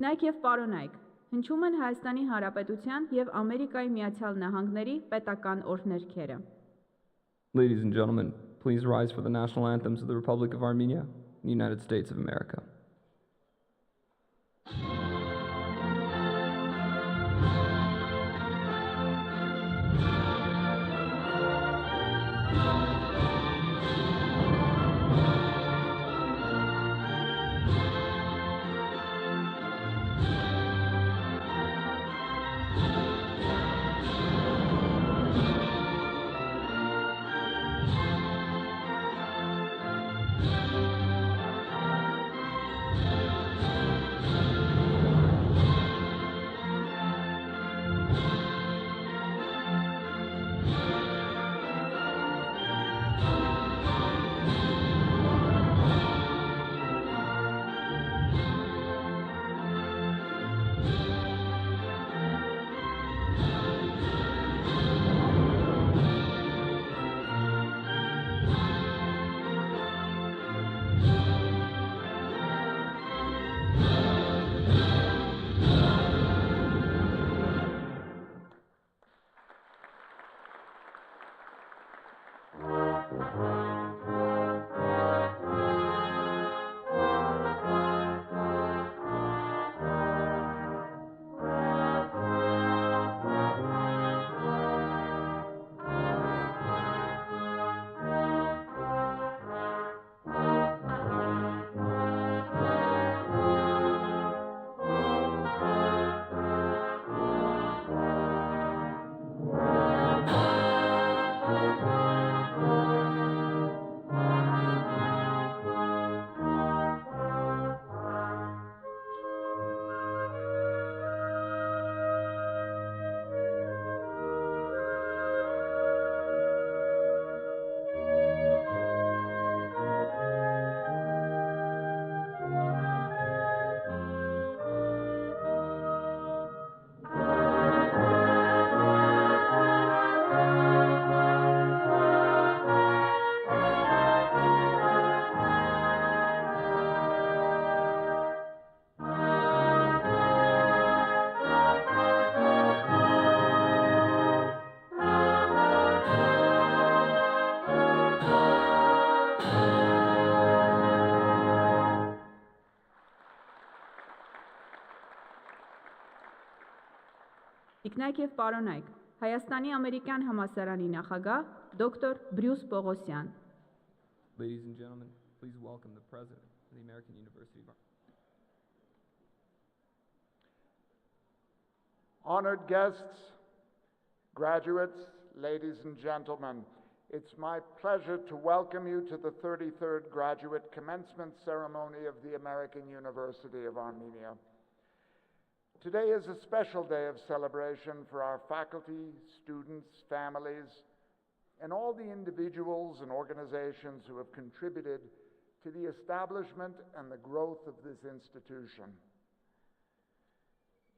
Տիկնայք եւ պարոնայք, հնչում են Հայաստանի Հանրապետության եւ Ամերիկայի Միացյալ Նահանգների պետական օրհներգերը։ Ladies and gentlemen, please rise for the national anthems of the Republic of Armenia, the United States of America. Տիկնայք եւ պարոնայք, Հայաստանի Ամերիկյան համալսարանի նախագահ դոկտոր Բրյուս Պողոսյան։ Ladies and gentlemen, please welcome the President of the American University of Honored guests, graduates, ladies and gentlemen, it's my pleasure to welcome you to the 33rd graduate commencement ceremony of the American University of Armenia. Today is a special day of celebration for our faculty, students, families, and all the individuals and organizations who have contributed to the establishment and the growth of this institution.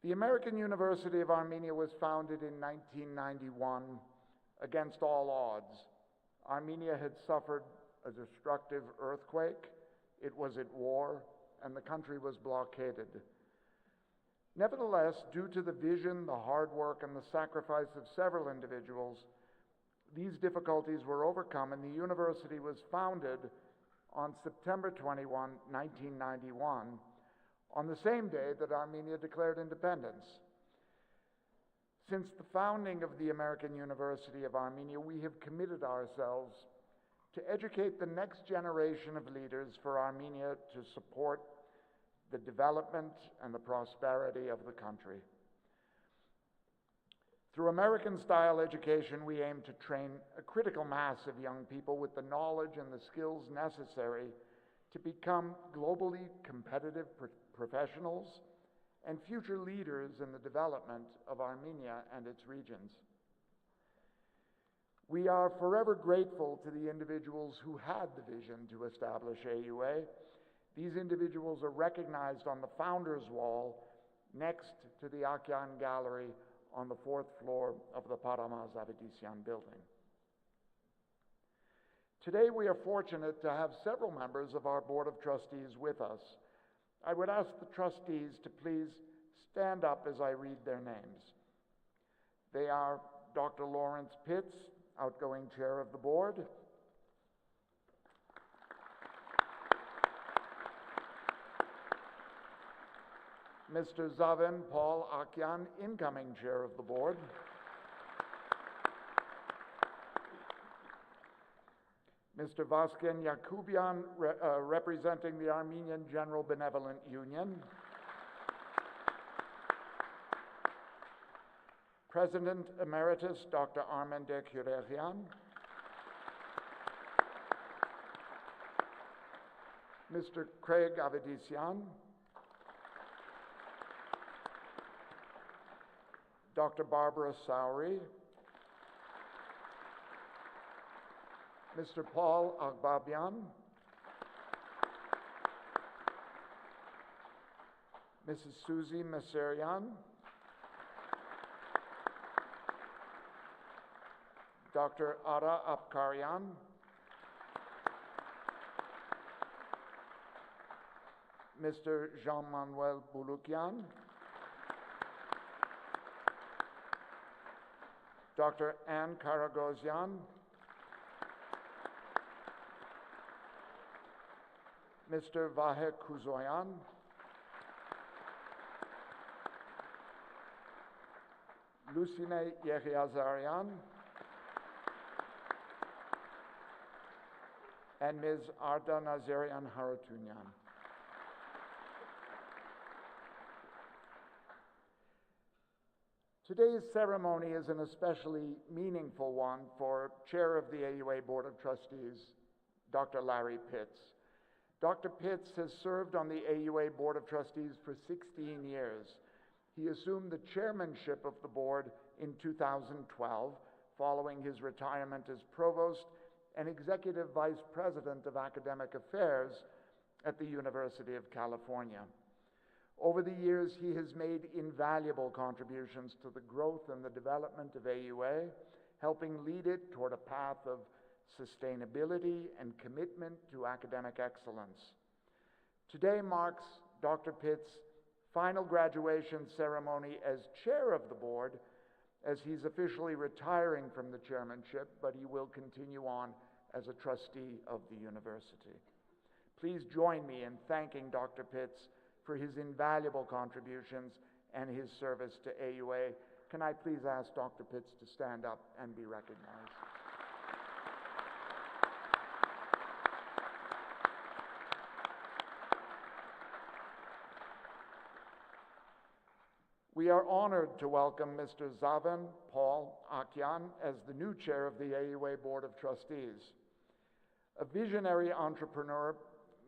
The American University of Armenia was founded in 1991 against all odds. Armenia had suffered a destructive earthquake, it was at war, and the country was blockaded. Nevertheless, due to the vision, the hard work, and the sacrifice of several individuals, these difficulties were overcome, and the university was founded on September 21, 1991, on the same day that Armenia declared independence. Since the founding of the American University of Armenia, we have committed ourselves to educate the next generation of leaders for Armenia to support the development and the prosperity of the country. Through American-style education, we aim to train a critical mass of young people with the knowledge and the skills necessary to become globally competitive professionals and future leaders in the development of Armenia and its regions. We are forever grateful to the individuals who had the vision to establish AUA. These individuals are recognized on the Founders Wall next to the Akhyan Gallery on the 4th floor of the Paramaz Avedisyan building. Today we are fortunate to have several members of our Board of Trustees with us. I would ask the trustees to please stand up as I read their names. They are Dr. Lawrence Pitts, outgoing chair of the board, Mr. Zavin Paul Akyan, incoming chair of the board, Mr. Vasken Yakubian, representing the Armenian General Benevolent Union, President Emeritus Dr. Armende Kirerian, Mr. Craig Avedisian, Dr. Barbara Sowry, Mr. Paul Agbabian, Mrs. Susie Meserian, Dr. Ada Apkarian, Mr. Jean-Manuel Bulukian, Dr. Anne Karagosian, Mr. Vahe Kuzoyan, Lucine Yehiazarian, and Ms. Arda Nazarian Haratunyan. Today's ceremony is an especially meaningful one for Chair of the AUA Board of Trustees, Dr. Larry Pitts. Dr. Pitts has served on the AUA Board of Trustees for 16 years. He assumed the chairmanship of the board in 2012, following his retirement as provost and executive vice president of academic affairs at the University of California. Over the years, he has made invaluable contributions to the growth and the development of AUA, helping lead it toward a path of sustainability and commitment to academic excellence. Today marks Dr. Pitts' final graduation ceremony as chair of the board, as he's officially retiring from the chairmanship, but he will continue on as a trustee of the university. Please join me in thanking Dr. Pitts for his invaluable contributions and his service to AUA. Can I please ask Dr. Pitts to stand up and be recognized? We are honored to welcome Mr. Zavin Paul Akyan as the new chair of the AUA Board of Trustees. A visionary entrepreneur,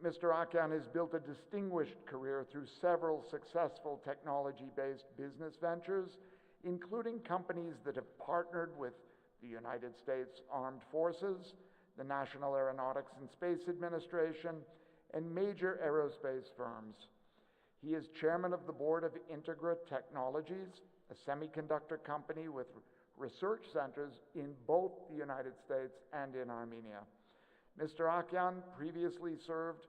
Mr. Akyan has built a distinguished career through several successful technology-based business ventures, including companies that have partnered with the United States Armed Forces, the National Aeronautics and Space Administration, and major aerospace firms. He is chairman of the board of Integra Technologies, a semiconductor company with research centers in both the United States and in Armenia. Mr. Akyan previously served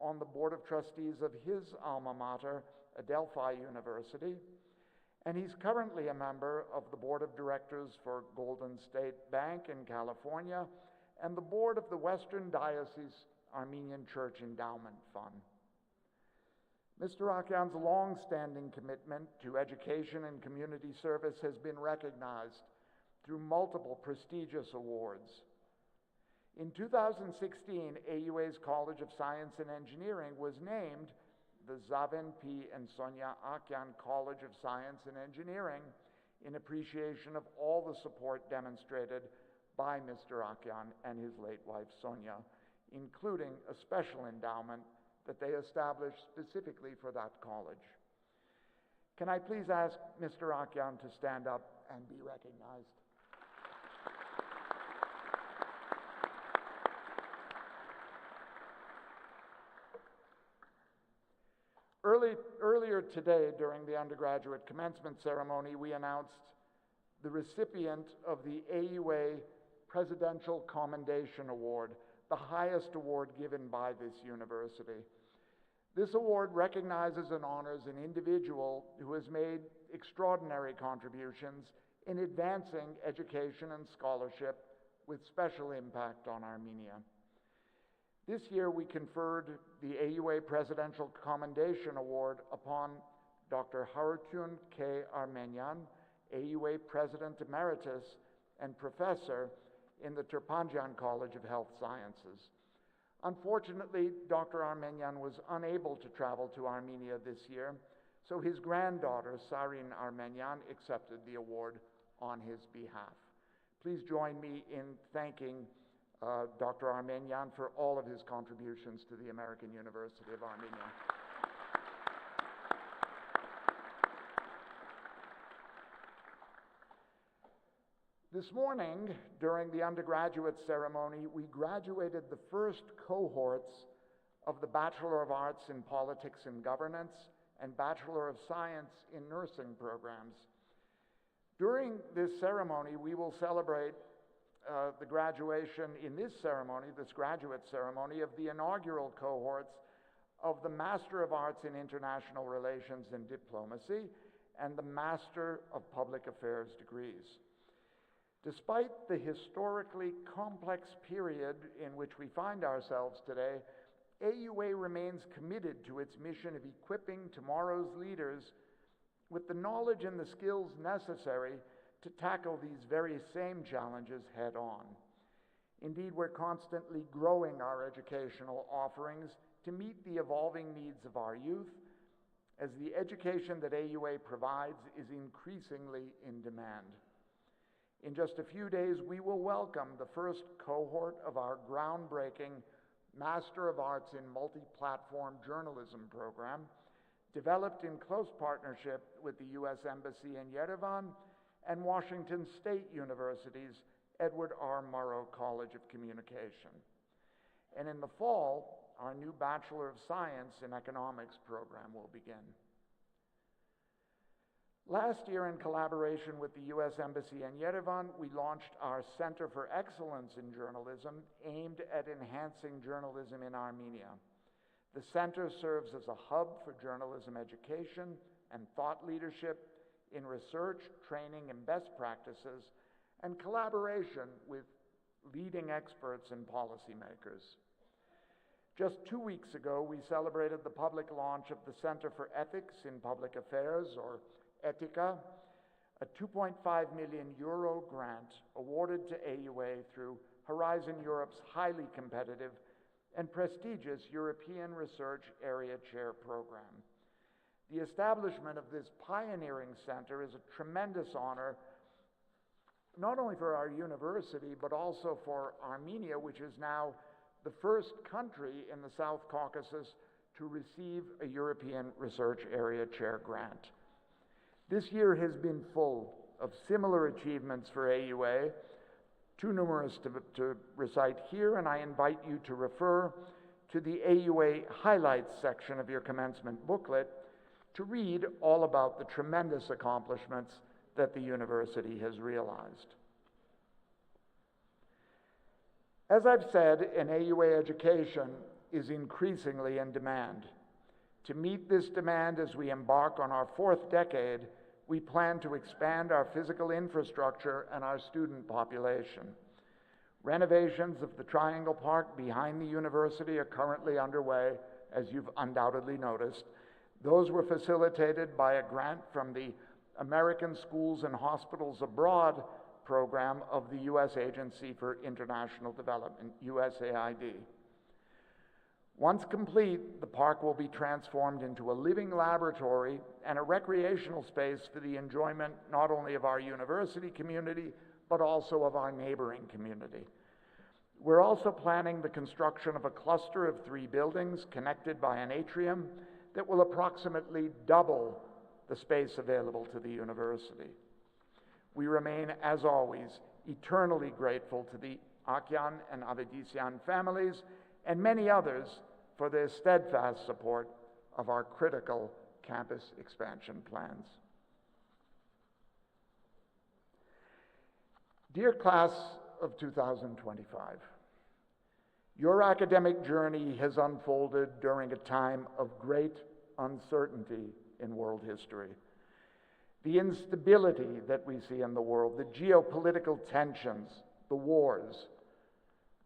on the board of trustees of his alma mater, Adelphi University, and he's currently a member of the board of directors for Golden State Bank in California and the board of the Western Diocese Armenian Church Endowment Fund. Mr. Akyan's long-standing commitment to education and community service has been recognized through multiple prestigious awards. In 2016, AUA's College of Science and Engineering was named the Zavin P. and Sonia Akyan College of Science and Engineering in appreciation of all the support demonstrated by Mr. Akyan and his late wife Sonia, including a special endowment that they established specifically for that college. Can I please ask Mr. Akyan to stand up and be recognized? Earlier today, during the undergraduate commencement ceremony, we announced the recipient of the AUA Presidential Commendation Award, the highest award given by this university. This award recognizes and honors an individual who has made extraordinary contributions in advancing education and scholarship with special impact on Armenia. This year we conferred the AUA Presidential Commendation Award upon Dr. Harutun K. Armenyan, AUA President Emeritus and Professor in the Turpanjan College of Health Sciences. Unfortunately, Dr. Armenyan was unable to travel to Armenia this year, so his granddaughter, Sarin Armenyan, accepted the award on his behalf. Please join me in thanking Dr. Armenyan for all of his contributions to the American University of Armenia. This morning, during the undergraduate ceremony, we graduated the first cohorts of the Bachelor of Arts in Politics and Governance and Bachelor of Science in Nursing programs. During this ceremony, we will celebrate the graduation in this ceremony, this graduate ceremony, of the inaugural cohorts of the Master of Arts in International Relations and Diplomacy and the Master of Public Affairs degrees. Despite the historically complex period in which we find ourselves today, AUA remains committed to its mission of equipping tomorrow's leaders with the knowledge and the skills necessary to tackle these very same challenges head on. Indeed, we're constantly growing our educational offerings to meet the evolving needs of our youth, as the education that AUA provides is increasingly in demand. In just a few days, we will welcome the first cohort of our groundbreaking Master of Arts in Multi-Platform Journalism program, developed in close partnership with the U.S. Embassy in Yerevan and Washington State University's Edward R. Murrow College of Communication. And in the fall, our new Bachelor of Science in Economics program will begin. Last year, in collaboration with the U.S. Embassy in Yerevan, we launched our Center for Excellence in Journalism, aimed at enhancing journalism in Armenia. The center serves as a hub for journalism education and thought leadership in research, training, and best practices, and collaboration with leading experts and policymakers. Just 2 weeks ago, we celebrated the public launch of the Center for Ethics in Public Affairs, or Etika, a 2.5 million euro grant awarded to AUA through Horizon Europe's highly competitive and prestigious European Research Area Chair program. The establishment of this pioneering center is a tremendous honor, not only for our university, but also for Armenia, which is now the first country in the South Caucasus to receive a European Research Area Chair grant. This year has been full of similar achievements for AUA, too numerous to recite here, and I invite you to refer to the AUA highlights section of your commencement booklet to read all about the tremendous accomplishments that the university has realized. As I've said, an AUA education is increasingly in demand. To meet this demand as we embark on our fourth decade, we plan to expand our physical infrastructure and our student population. Renovations of the Triangle Park behind the university are currently underway, as you've undoubtedly noticed. Those were facilitated by a grant from the American Schools and Hospitals Abroad program of the U.S. Agency for International Development, USAID. Once complete, the park will be transformed into a living laboratory and a recreational space for the enjoyment not only of our university community, but also of our neighboring community. We're also planning the construction of a cluster of 3 buildings connected by an atrium that will approximately double the space available to the university. We remain, as always, eternally grateful to the Akyan and Avedisyan families and many others for their steadfast support of our critical campus expansion plans. Dear class of 2025, Your academic journey has unfolded during a time of great uncertainty in world history. The instability that we see in the world, the geopolitical tensions, the wars,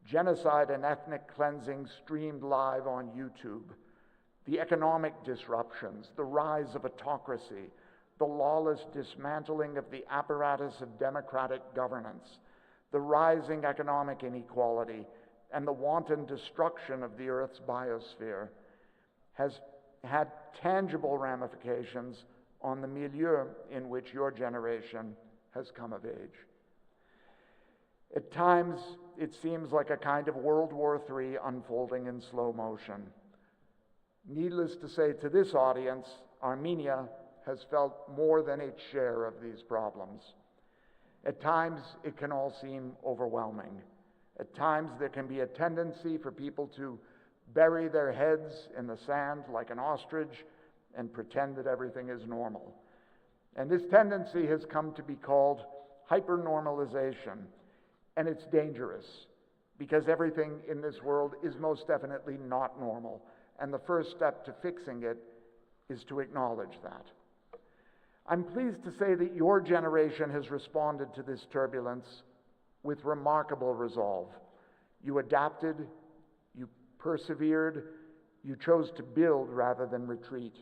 genocide and ethnic cleansing streamed live on YouTube, the economic disruptions, the rise of autocracy, the lawless dismantling of the apparatus of democratic governance, the rising economic inequality, and the wanton destruction of the Earth's biosphere has had tangible ramifications on the milieu in which your generation has come of age. At times, it seems like a kind of World War III unfolding in slow motion. Needless to say, to this audience, Armenia has felt more than its share of these problems. At times, it can all seem overwhelming. At times, there can be a tendency for people to bury their heads in the sand like an ostrich and pretend that everything is normal. And this tendency has come to be called hypernormalization, and it's dangerous because everything in this world is most definitely not normal, and the first step to fixing it is to acknowledge that. I'm pleased to say that your generation has responded to this turbulence with remarkable resolve. You adapted, you persevered, you chose to build rather than retreat.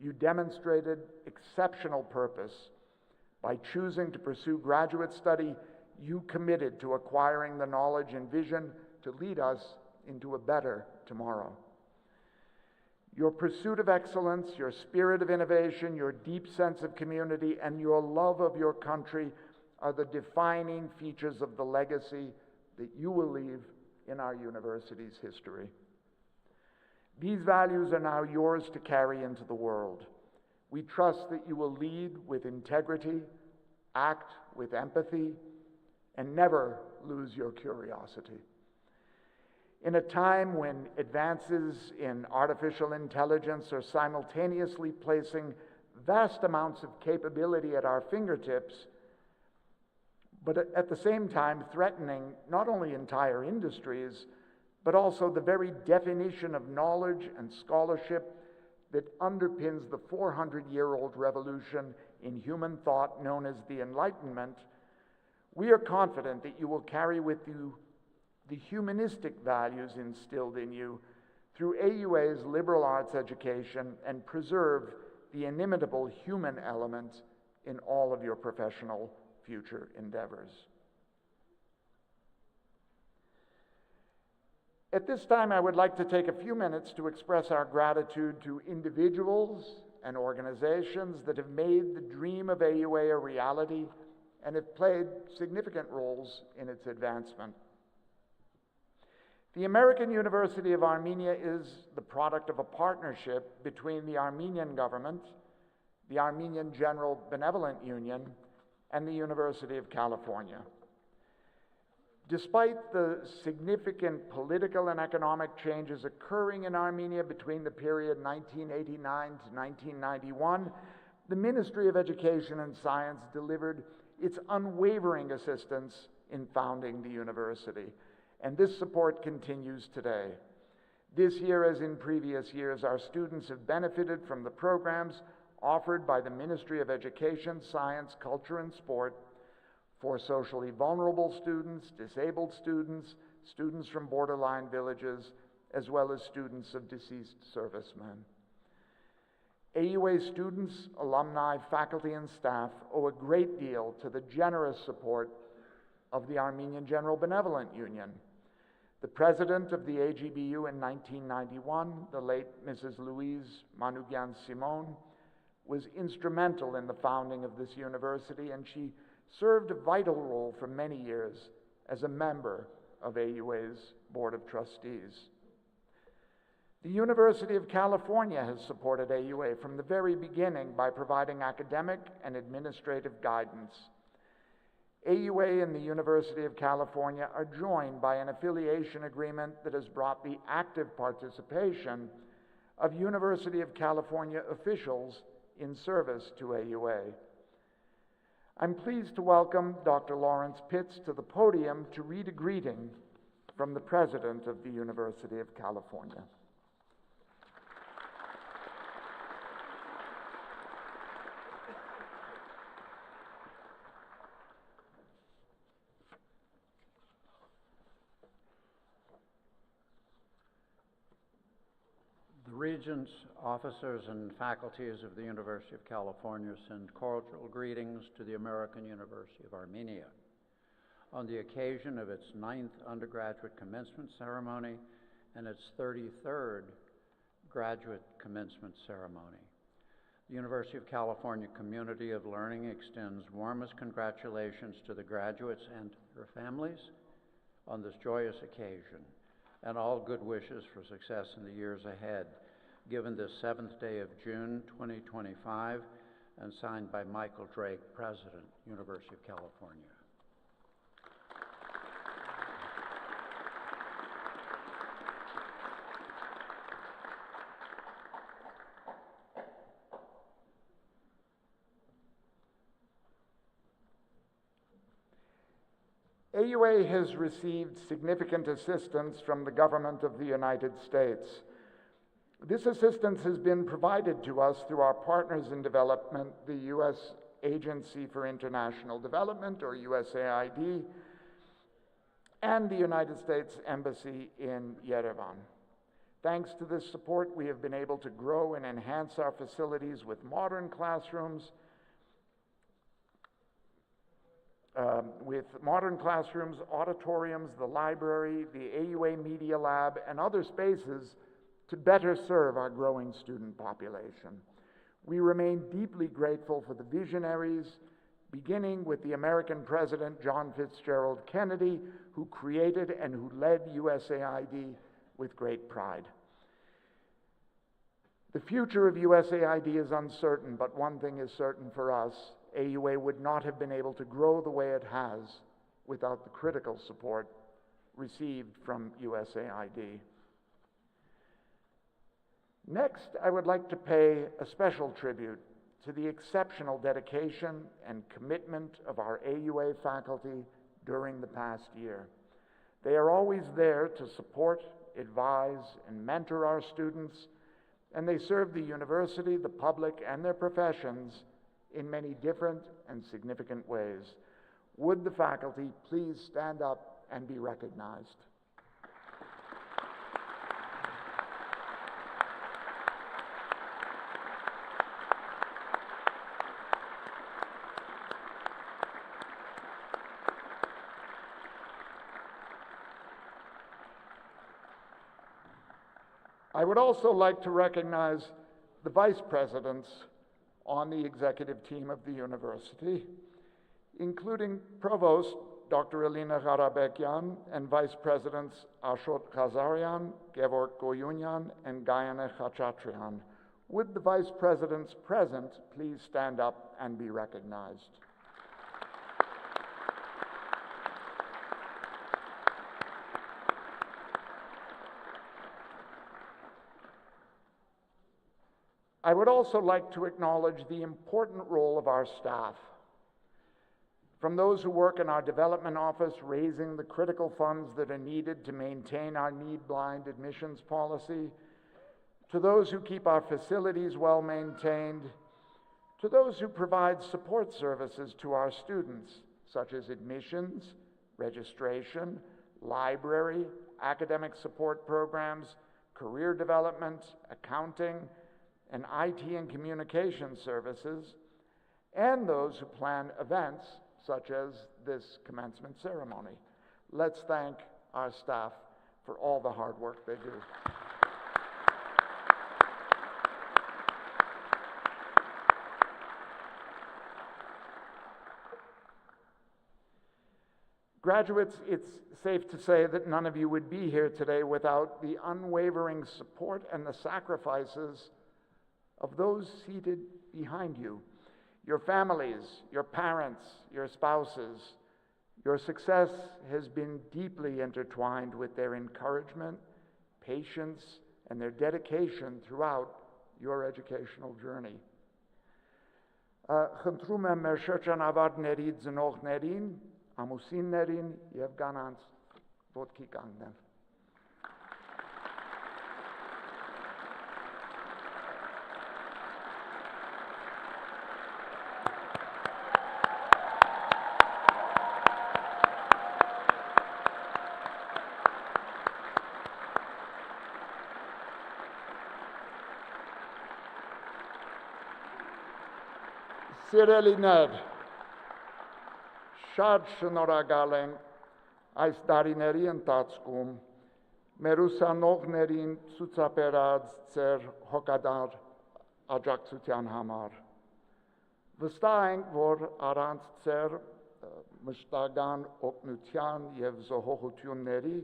You demonstrated exceptional purpose. By choosing to pursue graduate study, you committed to acquiring the knowledge and vision to lead us into a better tomorrow. Your pursuit of excellence, your spirit of innovation, your deep sense of community, and your love of your country are the defining features of the legacy that you will leave in our university's history. These values are now yours to carry into the world. We trust that you will lead with integrity, act with empathy, and never lose your curiosity. In a time when advances in artificial intelligence are simultaneously placing vast amounts of capability at our fingertips, but at the same time threatening not only entire industries, but also the very definition of knowledge and scholarship that underpins the 400-year-old revolution in human thought known as the Enlightenment, we are confident that you will carry with you the humanistic values instilled in you through AUA's liberal arts education and preserve the inimitable human element in all of your professional future endeavors. At this time, I would like to take a few minutes to express our gratitude to individuals and organizations that have made the dream of AUA a reality and have played significant roles in its advancement. The American University of Armenia is the product of a partnership between the Armenian government, the Armenian General Benevolent Union, and the University of California. Despite the significant political and economic changes occurring in Armenia between the period 1989 to 1991, the Ministry of Education and Science delivered its unwavering assistance in founding the university, and this support continues today. This year, as in previous years, our students have benefited from the programs offered by the Ministry of Education, Science, Culture, and Sport for socially vulnerable students, disabled students, students from borderline villages, as well as students of deceased servicemen. AUA students, alumni, faculty, and staff owe a great deal to the generous support of the Armenian General Benevolent Union. The president of the AGBU in 1991, the late Mrs. Louise Manoukian-Simon, was instrumental in the founding of this university, and she served a vital role for many years as a member of AUA's Board of Trustees. The University of California has supported AUA from the very beginning by providing academic and administrative guidance. AUA and the University of California are joined by an affiliation agreement that has brought the active participation of University of California officials in service to AUA. I'm pleased to welcome Dr. Lawrence Pitts to the podium to read a greeting from the President of the University of California. The Regents, officers, and faculties of the University of California send cordial greetings to the American University of Armenia on the occasion of its 9th undergraduate commencement ceremony and its 33rd graduate commencement ceremony. The University of California community of learning extends warmest congratulations to the graduates and their families on this joyous occasion, and all good wishes for success in the years ahead, given this 7th day of June 2025, and signed by Michael Drake, President, University of California. AUA has received significant assistance from the government of the United States. This assistance has been provided to us through our partners in development, the U.S. Agency for International Development, or USAID, and the United States Embassy in Yerevan. Thanks to this support, we have been able to grow and enhance our facilities with modern classrooms, auditoriums, the library, the AUA Media Lab, and other spaces to better serve our growing student population. We remain deeply grateful for the visionaries, beginning with the American President John Fitzgerald Kennedy, who created and who led USAID with great pride. The future of USAID is uncertain, but one thing is certain for us: AUA would not have been able to grow the way it has without the critical support received from USAID. Next, I would like to pay a special tribute to the exceptional dedication and commitment of our AUA faculty during the past year. They are always there to support, advise, and mentor our students, and they serve the university, the public, and their professions in many different and significant ways. Would the faculty please stand up and be recognized? I would also like to recognize the vice presidents on the executive team of the university, including Provost Dr. Elina Garabekyan and Vice Presidents Ashot Khazarian, Gevorg Goyunyan, and Gayane Khachatrian. Would the vice presidents present please stand up and be recognized? I would also like to acknowledge the important role of our staff. From those who work in our development office, raising the critical funds that are needed to maintain our need-blind admissions policy, to those who keep our facilities well maintained, to those who provide support services to our students, such as admissions, registration, library, academic support programs, career development, accounting, and IT and communication services, and those who plan events such as this commencement ceremony. Let's thank our staff for all the hard work they do. Graduates, it's safe to say that none of you would be here today without the unwavering support and the sacrifices of those seated behind you. Your families, your parents, your spouses. Your success has been deeply intertwined with their encouragement, patience, and their dedication throughout your educational journey. Խնդրում եմ մեր շրջանավարտների ծնողներին, ամուսիններին եւ կանանց ոտքի կանգնել։ Սիրելիներ, շատ շնորհակալ ենք այս տարիների ընթացքում մեր ուսանողներին ցուցաբերած ձեր հոգատար աջակցության համար։ Վստահ ենք, որ առանց ձեր մշտական օգնության եւ զոհողությունների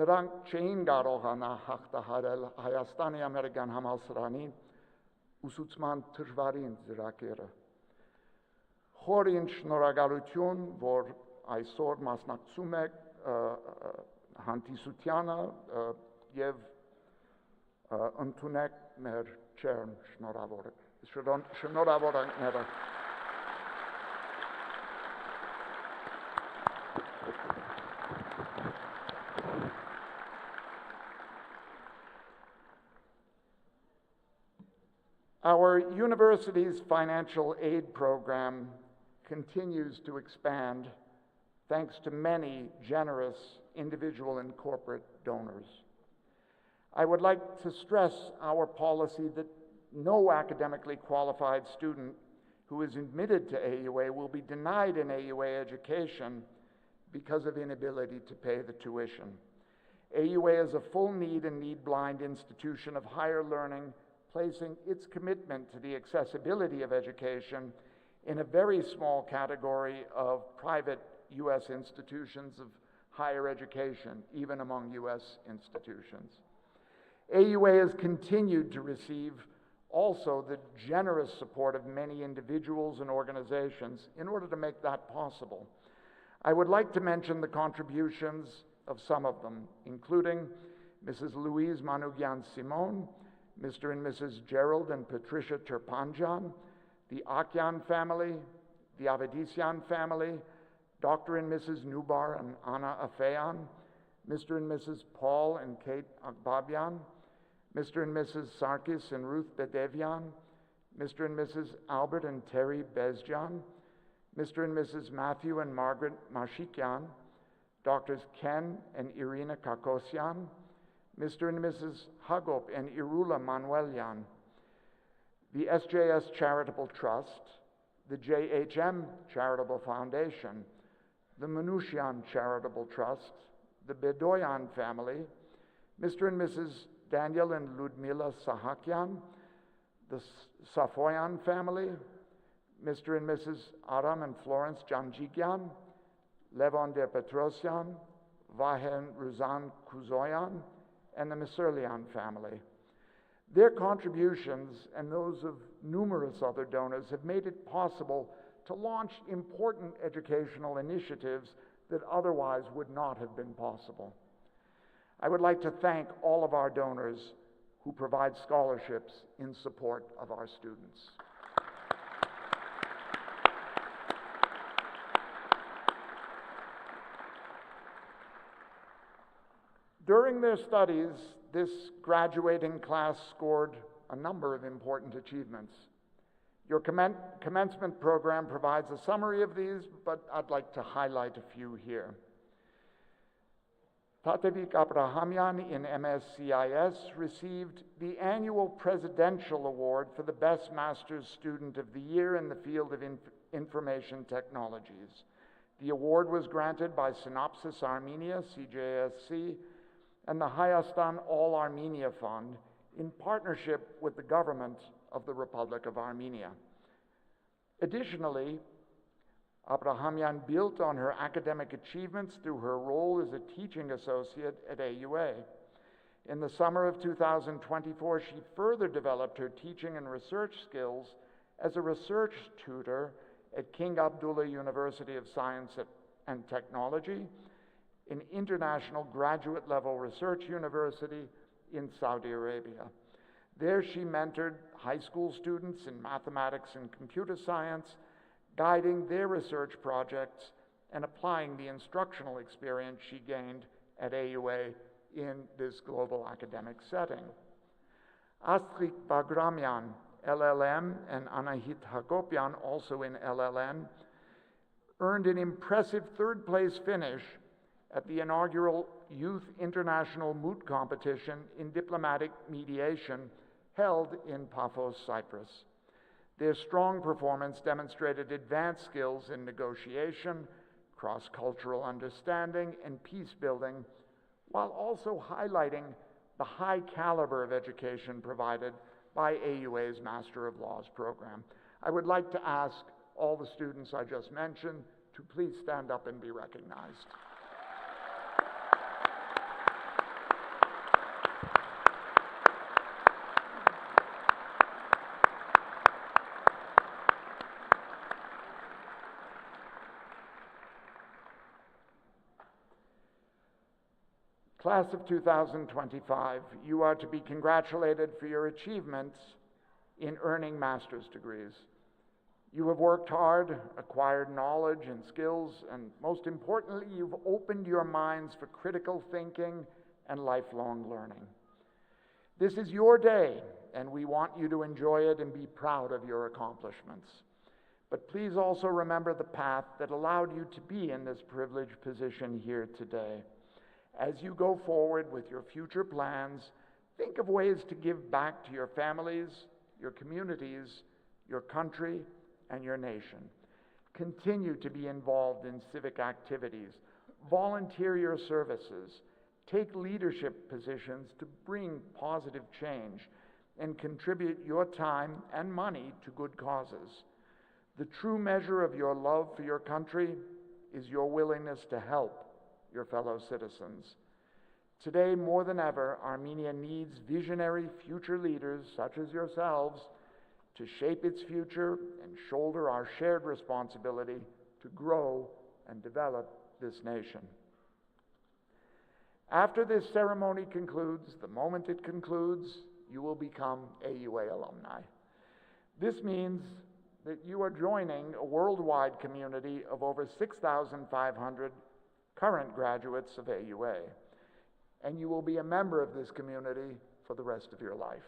նրանք չէին կարողանա հաղթահարել Հայաստանի ամերիկյան համալսարանի ուսուցման դժվարին ծրագիրը։ Խորին շնորհակալություն, որ այսօր մասնակցում եք հանդիսությանը եւ ընդունեք մեր չերն շնորհավորանքները։ Our university's financial aid program continues to expand thanks to many generous individual and corporate donors. I would like to stress our policy that no academically qualified student who is admitted to AUA will be denied an AUA education because of inability to pay the tuition. AUA is a full need and need-blind institution of higher learning, placing its commitment to the accessibility of education in a very small category of private U.S. institutions of higher education, even among U.S. institutions. AUA has continued to receive also the generous support of many individuals and organizations in order to make that possible. I would like to mention the contributions of some of them, including Mrs. Louise Manugyan-Simon, Mr. and Mrs. Gerald and Patricia Terpanjan, the Akyan family, the Avedisian family, Dr. and Mrs. Nubar and Anna Afeyan, Mr. and Mrs. Paul and Kate Akbabian, Mr. and Mrs. Sarkis and Ruth Bedevian, Mr. and Mrs. Albert and Terry Bezjan, Mr. and Mrs. Matthew and Margaret Mashikian, Doctors Ken and Irina Kakosian, Mr. and Mrs. Hagop and Irula Manuelian, the SJS Charitable Trust, the JHM Charitable Foundation, the Manushian Charitable Trust, the Bedoyan family, Mr. and Mrs. Daniel and Ludmila Sahakian, the Safoyan family, Mr. and Mrs. Aram and Florence Janjigian, Levon de Petrosian, Vahen Ruzan Kuzoyan, and the Miserlian family. Their contributions and those of numerous other donors have made it possible to launch important educational initiatives that otherwise would not have been possible. I would like to thank all of our donors who provide scholarships in support of our students. During their studies, this graduating class scored a number of important achievements. Your commencement program provides a summary of these, but I'd like to highlight a few here. Tatevik Abrahamian in MSCIS received the annual Presidential Award for the Best Master's Student of the Year in the field of information technologies. The award was granted by Synopsis Armenia, CJSC, and the Hayastan All Armenia Fund in partnership with the government of the Republic of Armenia. Additionally, Abrahamian built on her academic achievements through her role as a teaching associate at AUA. In the summer of 2024, she further developed her teaching and research skills as a research tutor at King Abdullah University of Science and Technology, an international graduate-level research university in Saudi Arabia. There she mentored high school students in mathematics and computer science, guiding their research projects and applying the instructional experience she gained at AUA in this global academic setting. Astrid Bagramyan, LLM, and Anahit Hagopian, also in LLM, earned an impressive third-place finish at the inaugural Youth International Moot Competition in Diplomatic Mediation held in Paphos, Cyprus. Their strong performance demonstrated advanced skills in negotiation, cross-cultural understanding, and peace building, while also highlighting the high caliber of education provided by AUA's Master of Laws program. I would like to ask all the students I just mentioned to please stand up and be recognized. Class of 2025, you are to be congratulated for your achievements in earning master's degrees. You have worked hard, acquired knowledge and skills, and most importantly, you've opened your minds for critical thinking and lifelong learning. This is your day, and we want you to enjoy it and be proud of your accomplishments. But please also remember the path that allowed you to be in this privileged position here today. As you go forward with your future plans, think of ways to give back to your families, your communities, your country, and your nation. Continue to be involved in civic activities, volunteer your services, take leadership positions to bring positive change, and contribute your time and money to good causes. The true measure of your love for your country is your willingness to help your fellow citizens. Today, more than ever, Armenia needs visionary future leaders such as yourselves to shape its future and shoulder our shared responsibility to grow and develop this nation. After this ceremony concludes, the moment it concludes, you will become AUA alumni. This means that you are joining a worldwide community of over 6,500 current graduates of AUA, and you will be a member of this community for the rest of your life.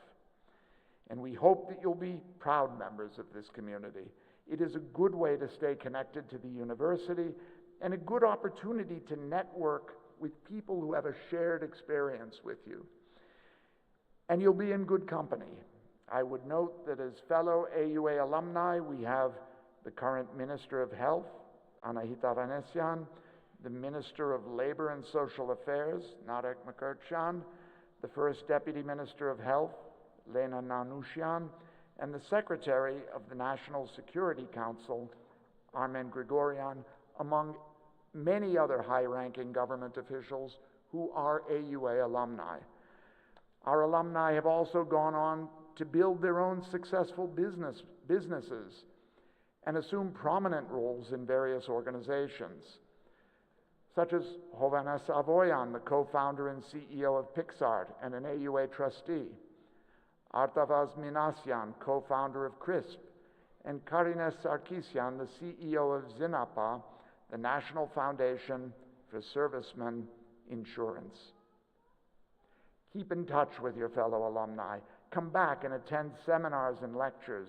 And we hope that you'll be proud members of this community. It is a good way to stay connected to the university and a good opportunity to network with people who have a shared experience with you. And you'll be in good company. I would note that as fellow AUA alumni, we have the current Minister of Health, Anahita Vanessian, the Minister of Labor and Social Affairs, Narek Makurtsyan, the First Deputy Minister of Health, Lena Nanushian, and the Secretary of the National Security Council, Armen Grigoryan, among many other high-ranking government officials who are AUA alumni. Our alumni have also gone on to build their own successful businesses and assume prominent roles in various organizations, such as Hovhannes Avoyan, the co-founder and CEO of Pixart and an AUA trustee, Artavaz Minasyan, co-founder of CRISP, and Karines Sarkisyan, the CEO of Zinapa, the National Foundation for Servicemen Insurance. Keep in touch with your fellow alumni. Come back and attend seminars and lectures.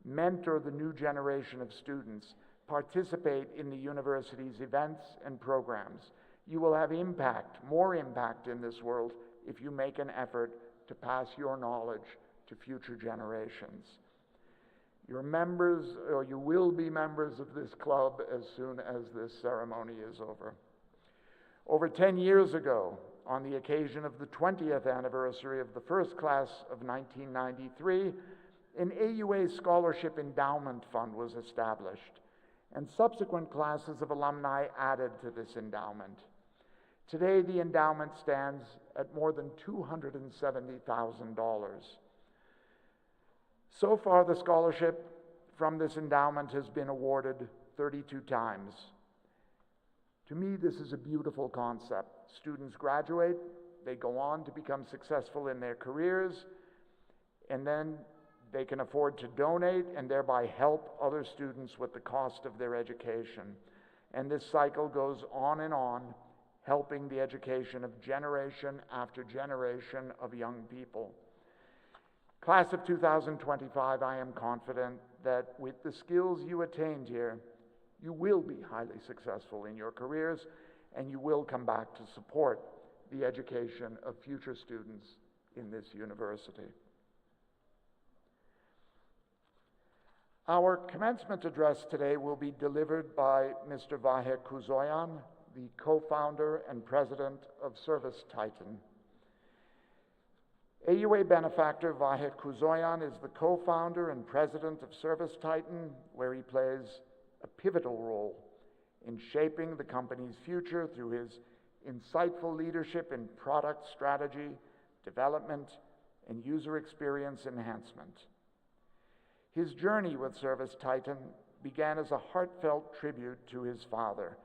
Mentor the new generation of students. Participate in the university's events and programs. You will have impact, more impact in this world if you make an effort to pass your knowledge to future generations. You're members, or you will be members of this club as soon as this ceremony is over. Over 10 years ago, on the occasion of the 20th anniversary of the first class of 1993, an AUA Scholarship Endowment Fund was established, and subsequent classes of alumni added to this endowment. Today, the endowment stands at more than $270,000. So far, the scholarship from this endowment has been awarded 32 times. To me, this is a beautiful concept. Students graduate, they go on to become successful in their careers, and then they can afford to donate and thereby help other students with the cost of their education. And this cycle goes on and on, helping the education of generation after generation of young people. Class of 2025, I am confident that with the skills you attained here, you will be highly successful in your careers, and you will come back to support the education of future students in this university. Our commencement address today will be delivered by Mr. Vahe Kuzoyan, the co-founder and president of Service Titan. AUA benefactor Vahe Kuzoyan is the co-founder and president of Service Titan, where he plays a pivotal role in shaping the company's future through his insightful leadership in product strategy, development, and user experience enhancement. His journey with Service Titan began as a heartfelt tribute to his father,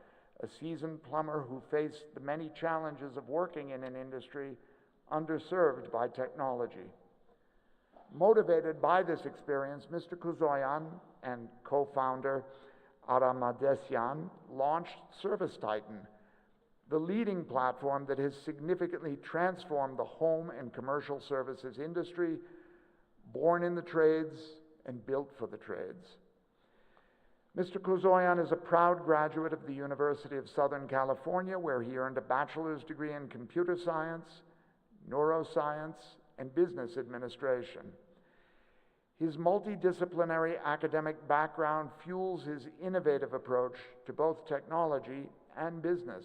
a seasoned plumber who faced the many challenges of working in an industry underserved by technology. Motivated by this experience, Mr. Kuzoyan and co-founder Ara Madesyan launched Service Titan, the leading platform that has significantly transformed the home and commercial services industry, born in the trades and built for the trades. Mr. Kuzoyan is a proud graduate of the University of Southern California, where he earned a bachelor's degree in computer science, neuroscience, and business administration. His multidisciplinary academic background fuels his innovative approach to both technology and business.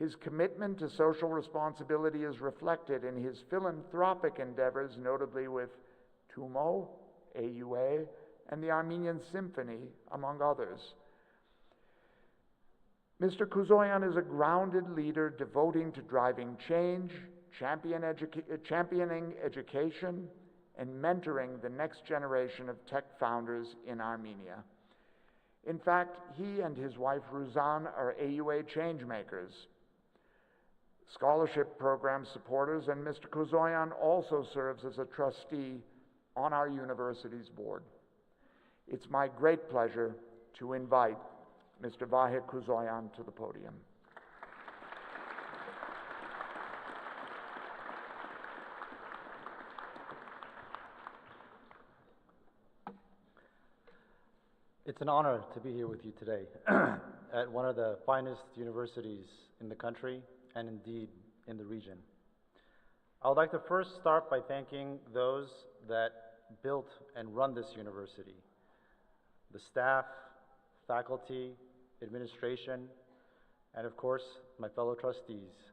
His commitment to social responsibility is reflected in his philanthropic endeavors, notably with TUMO, AUA, and the Armenian Symphony, among others. Mr. Kuzoyan is a grounded leader devoting to driving change, championing education, and mentoring the next generation of tech founders in Armenia. In fact, he and his wife Ruzan are AUA changemakers, scholarship program supporters, and Mr. Kuzoyan also serves as a trustee on our university's board. It's my great pleasure to invite Mr. Vahe Kuzoyan to the podium. It's an honor to be here with you today at one of the finest universities in the country and indeed in the region. I would like to first start by thanking those that built and run this university, the staff, faculty, administration, and of course, my fellow trustees.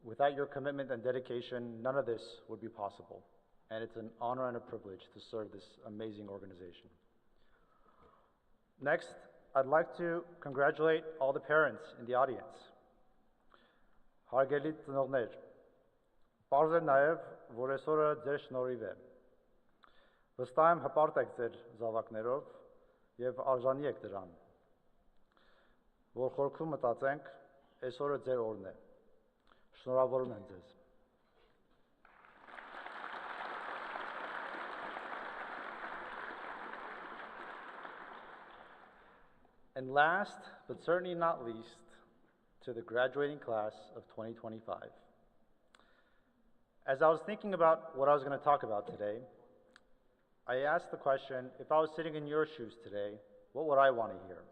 Without your commitment and dedication, none of this would be possible, and it's an honor and a privilege to serve this amazing organization. Next, I'd like to congratulate all the parents in the audience. Հարգելի ծնողներ, պարզ է նաև, որ այսօրը ձեր շնորհիվ է։ Վստահ եմ հպարտ եք ձեր զավակներով և արժանի եք դրան, որ խորքում մտածենք, այսօրը ձեր օրն է։ Շնորհավորում եմ ձեզ։ And last, but certainly not least, to the graduating class of 2025. As I was thinking about what I was going to talk about today, I asked the question, if I was sitting in your shoes today, what would I want to hear?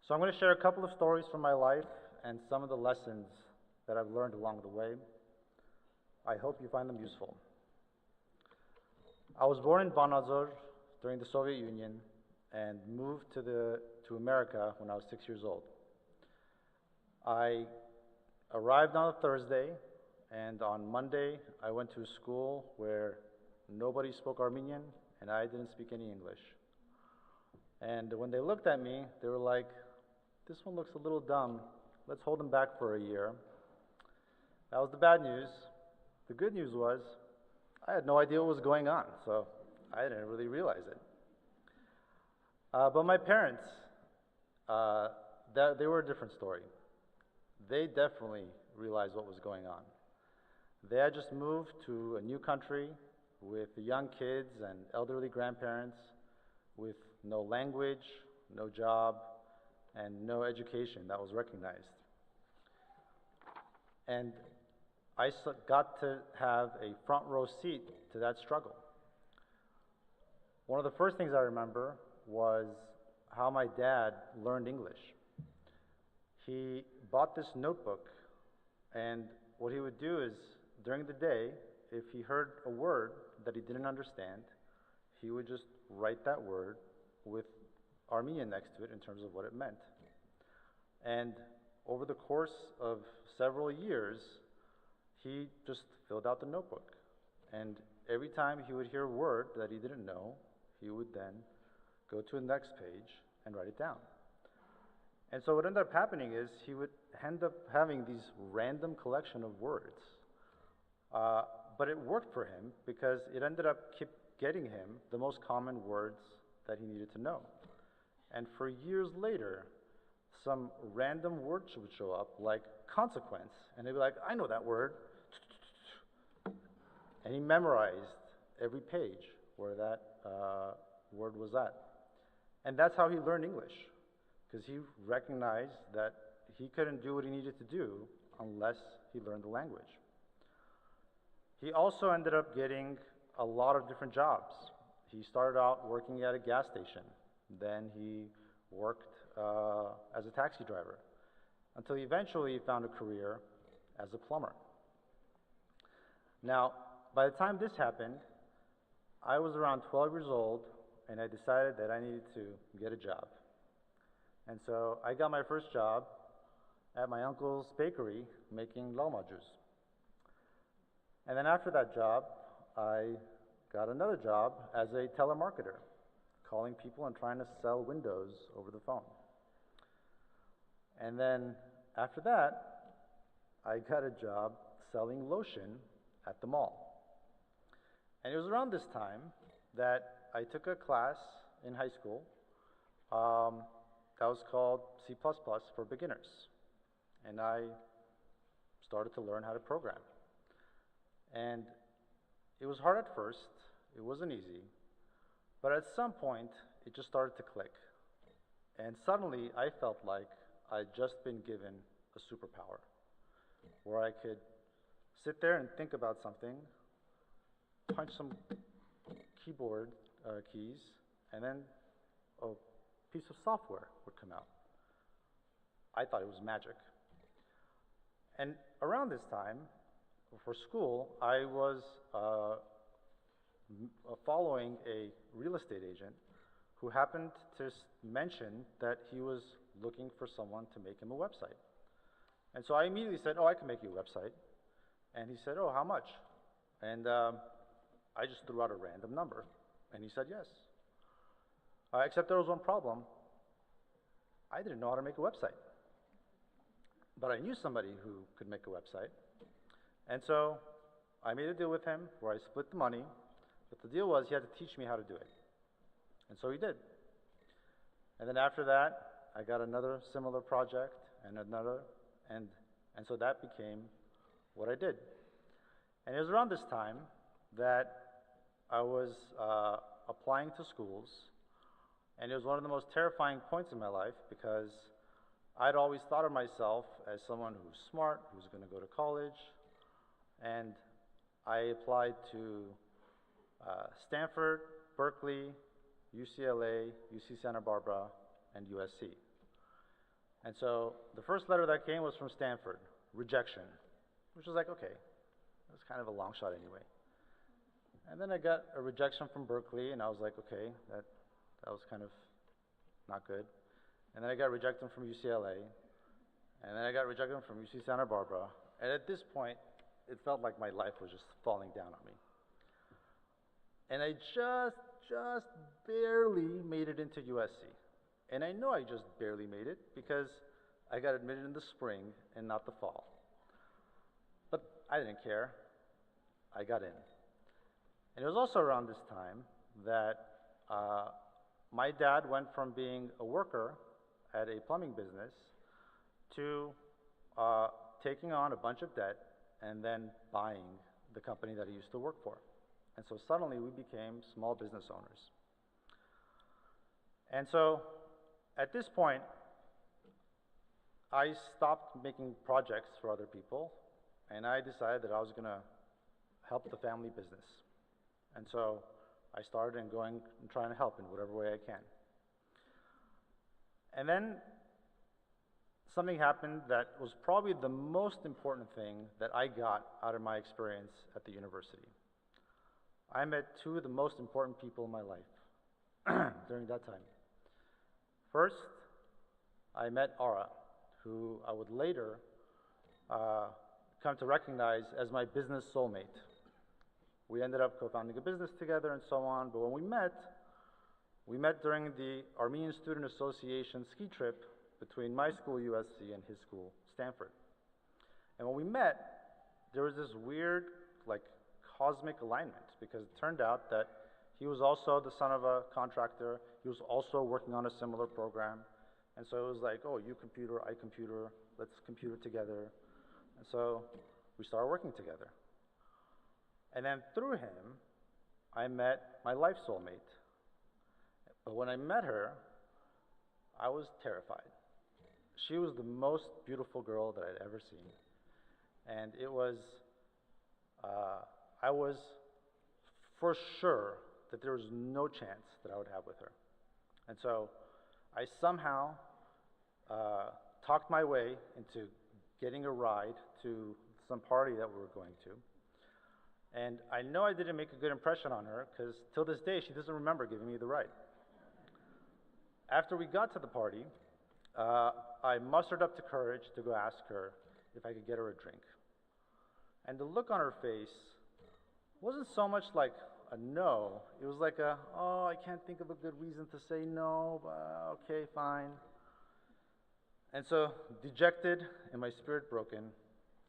So I'm going to share a couple of stories from my life and some of the lessons that I've learned along the way. I hope you find them useful. I was born in Vanadzor during the Soviet Union and moved to America when I was 6 years old. I arrived on a Thursday, and on Monday I went to a school where nobody spoke Armenian and I didn't speak any English. And when they looked at me, they were like, this one looks a little dumb, let's hold him back for a year. That was the bad news. The good news was, I had no idea what was going on, so I didn't really realize it. But my parents, they were a different story. They definitely realized what was going on. They had just moved to a new country with young kids and elderly grandparents with no language, no job, and no education that was recognized. And I got to have a front row seat to that struggle. One of the first things I remember was how my dad learned English. He bought this notebook, and what he would do is, during the day, if he heard a word that he didn't understand, he would just write that word with Armenian next to it in terms of what it meant. And over the course of several years, he just filled out the notebook. And every time he would hear a word that he didn't know, he would then go to the next page and write it down. And so what ended up happening is he would end up having these random collection of words. But it worked for him because it ended up keep getting him the most common words that he needed to know. And for years later, some random words would show up, like consequence, and he'd be like, I know that word. And he memorized every page where that word was at. And that's how he learned English, because he recognized that he couldn't do what he needed to do unless he learned the language. He also ended up getting a lot of different jobs. He started out working at a gas station. Then he worked as a taxi driver until he eventually found a career as a plumber. Now, by the time this happened, I was around 12 years old, and I decided that I needed to get a job. And so I got my first job at my uncle's bakery making lalma juice. And then after that job, I got another job as a telemarketer, calling people and trying to sell windows over the phone. And then after that, I got a job selling lotion at the mall. And it was around this time that I took a class in high school that was called C++ for beginners. And I started to learn how to program. And it was hard at first, it wasn't easy, but at some point, it just started to click. And suddenly, I felt like I'd just been given a superpower, where I could sit there and think about something, punch some keyboard keys, and then a piece of software would come out. I thought it was magic. And around this time, for school, I was following a real estate agent who happened to mention that he was looking for someone to make him a website. And so I immediately said, oh, I can make you a website. And he said, oh, how much? And I just threw out a random number. And he said yes. Except there was one problem. I didn't know how to make a website. But I knew somebody who could make a website. And so I made a deal with him where I split the money. But the deal was he had to teach me how to do it. And so he did. And then after that, I got another similar project and another. And so that became what I did. And it was around this time that I was applying to schools. And it was one of the most terrifying points in my life because I'd always thought of myself as someone who's smart, who's going to go to college. And I applied to Stanford, Berkeley, UCLA, UC Santa Barbara, and USC. And so the first letter that came was from Stanford, rejection, which was like, okay, it was kind of a long shot anyway. And then I got a rejection from Berkeley, and I was like, okay, that was kind of not good. And then I got rejected from UCLA, and then I got rejected from UC Santa Barbara. And at this point, it felt like my life was just falling down on me. And I just barely made it into USC. And I know I just barely made it because I got admitted in the spring and not the fall. But I didn't care. I got in. And it was also around this time that my dad went from being a worker at a plumbing business to taking on a bunch of debt and then buying the company that he used to work for. And so suddenly we became small business owners. And so at this point, I stopped making projects for other people, and I decided that I was going to help the family business. And so I started and going and trying to help in whatever way I can. And then something happened that was probably the most important thing that I got out of my experience at the university. I met two of the most important people in my life during that time. First, I met Ara, who I would later come to recognize as my business soulmate. We ended up co-founding a business together and so on, but when we met during the Armenian Student Association ski trip between my school, USC, and his school, Stanford. And when we met, there was this weird, like, cosmic alignment, because it turned out that he was also the son of a contractor. He was also working on a similar program. And so it was like, oh, you computer, I computer, let's computer together. And so we started working together. And then through him, I met my life soulmate. But when I met her, I was terrified. She was the most beautiful girl that I'd ever seen. And it was, I was for sure that there was no chance that I would have with her. And so I somehow talked my way into getting a ride to some party that we were going to. And I know I didn't make a good impression on her, because till this day, she doesn't remember giving me the ride. After we got to the party, I mustered up the courage to go ask her if I could get her a drink. And the look on her face wasn't so much like a no, it was like a, oh, I can't think of a good reason to say no, but okay, fine. And so, dejected and my spirit broken,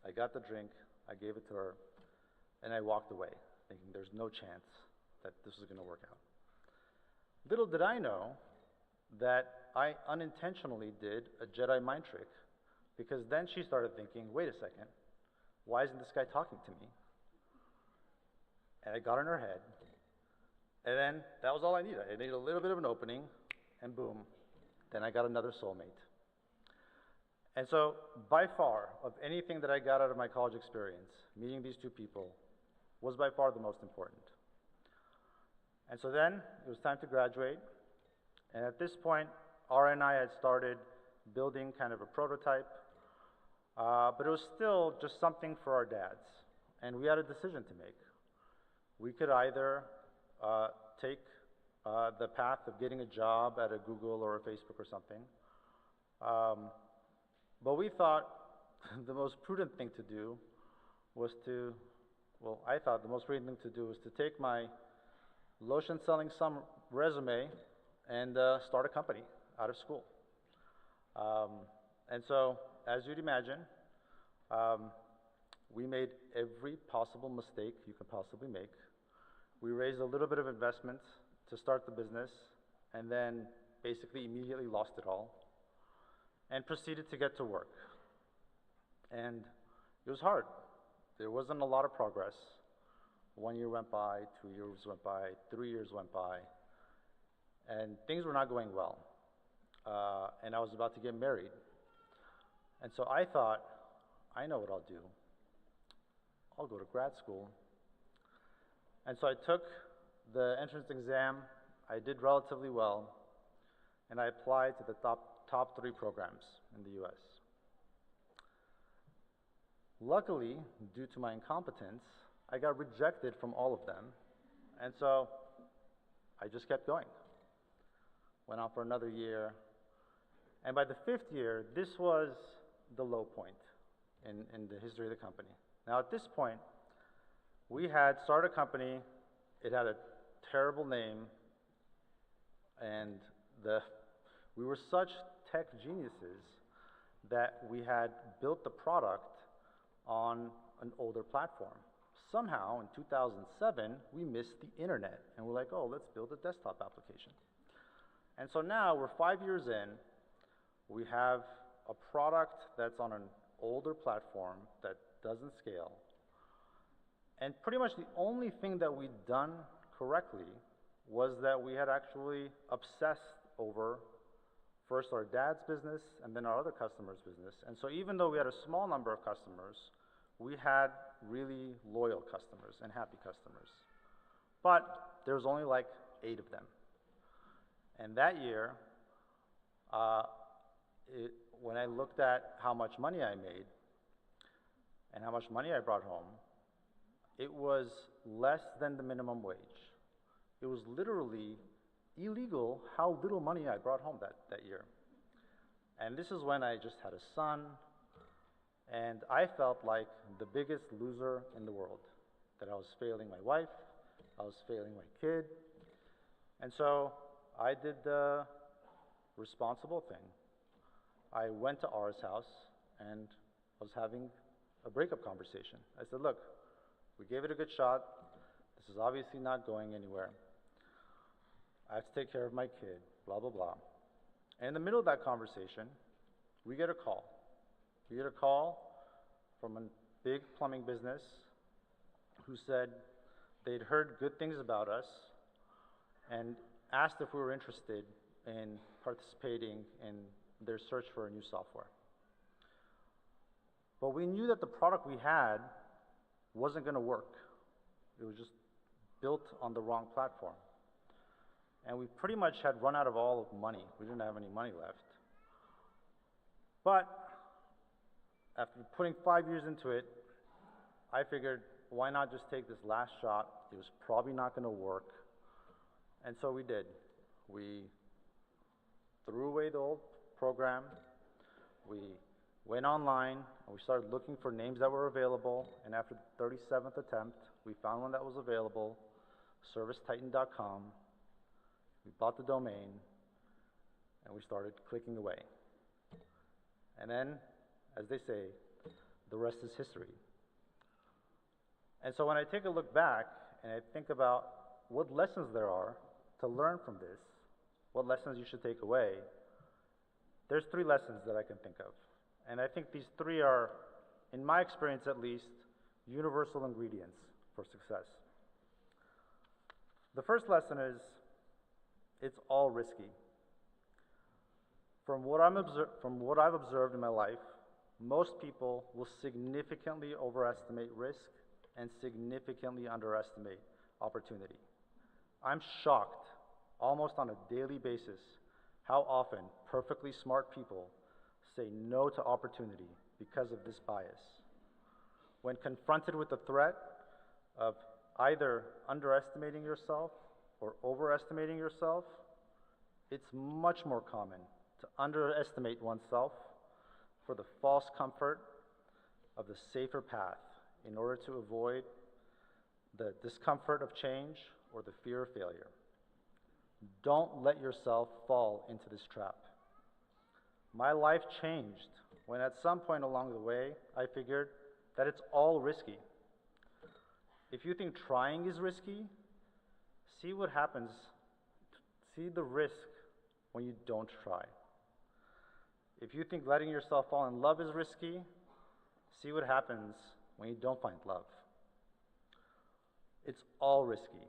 I got the drink, I gave it to her, and I walked away, thinking there's no chance that this is going to work out. Little did I know that I unintentionally did a Jedi mind trick, because then she started thinking, wait a second, why isn't this guy talking to me? And I got in her head, and then that was all I needed. I needed a little bit of an opening, and boom, then I got another soulmate. And so, by far, of anything that I got out of my college experience, meeting these two people was by far the most important. And so then, it was time to graduate, and at this point, Ara and I had started building kind of a prototype, but it was still just something for our dads, and we had a decision to make. We could either take the path of getting a job at a Google or a Facebook or something, but we thought the most prudent thing to do was to, well, I thought the most prudent thing to do was to take my lotion selling some resume and start a company out of school. And so, as you'd imagine, we made every possible mistake you could possibly make. We raised a little bit of investment to start the business, and then basically immediately lost it all, and proceeded to get to work. And it was hard. There wasn't a lot of progress. 1 year went by, 2 years went by, 3 years went by, and things were not going well. And I was about to get married. And so I thought, I know what I'll do. I'll go to grad school. And so I took the entrance exam. I did relatively well, and I applied to the top 3 programs in the US. Luckily, due to my incompetence, I got rejected from all of them, and so I just kept going. Went on for another year, and by the 5th year, this was the low point in the history of the company. Now, at this point, we had started a company. It had a terrible name, and we were such tech geniuses that we had built the product on an older platform. Somehow, in 2007, we missed the internet, and we're like, oh, let's build a desktop application. And so now, we're 5 years in, we have a product that's on an older platform that doesn't scale, and pretty much the only thing that we'd done correctly was that we had actually obsessed over, first our dad's business and then our other customer's business. And so even though we had a small number of customers, we had really loyal customers and happy customers. But there was only like 8 of them. And that year, when I looked at how much money I made and how much money I brought home, it was less than the minimum wage. It was literally illegal how little money I brought home that year. And this is when I just had a son, and I felt like the biggest loser in the world, that I was failing my wife, I was failing my kid. And so I did the responsible thing. I went to R's house and was having a breakup conversation. I said, look, we gave it a good shot. This is obviously not going anywhere. I have to take care of my kid, blah, blah, blah. And in the middle of that conversation, we get a call. We get a call from a big plumbing business who said they'd heard good things about us and asked if we were interested in participating in their search for a new software. But we knew that the product we had wasn't going to work. It was just built on the wrong platform. And we pretty much had run out of all money. We didn't have any money left. But after putting 5 years into it, I figured, why not just take this last shot? It was probably not going to work. And so we did. We threw away the old program. We went online and we started looking for names that were available. And after the 37th attempt, we found one that was available, servicetitan.com. We bought the domain and we started clicking away. And then, as they say, the rest is history. And so when I take a look back and I think about what lessons there are to learn from this, what lessons you should take away, there's 3 lessons that I can think of. And I think these 3 are, in my experience at least, universal ingredients for success. The first lesson is, it's all risky. From what I've observed in my life, most people will significantly overestimate risk and significantly underestimate opportunity. I'm shocked, almost on a daily basis, how often perfectly smart people say no to opportunity because of this bias. When confronted with the threat of either underestimating yourself or overestimating yourself, it's much more common to underestimate oneself for the false comfort of the safer path in order to avoid the discomfort of change or the fear of failure. Don't let yourself fall into this trap. My life changed when at some point along the way, I figured that it's all risky. If you think trying is risky, see what happens. See the risk when you don't try. If you think letting yourself fall in love is risky, see what happens when you don't find love. It's all risky.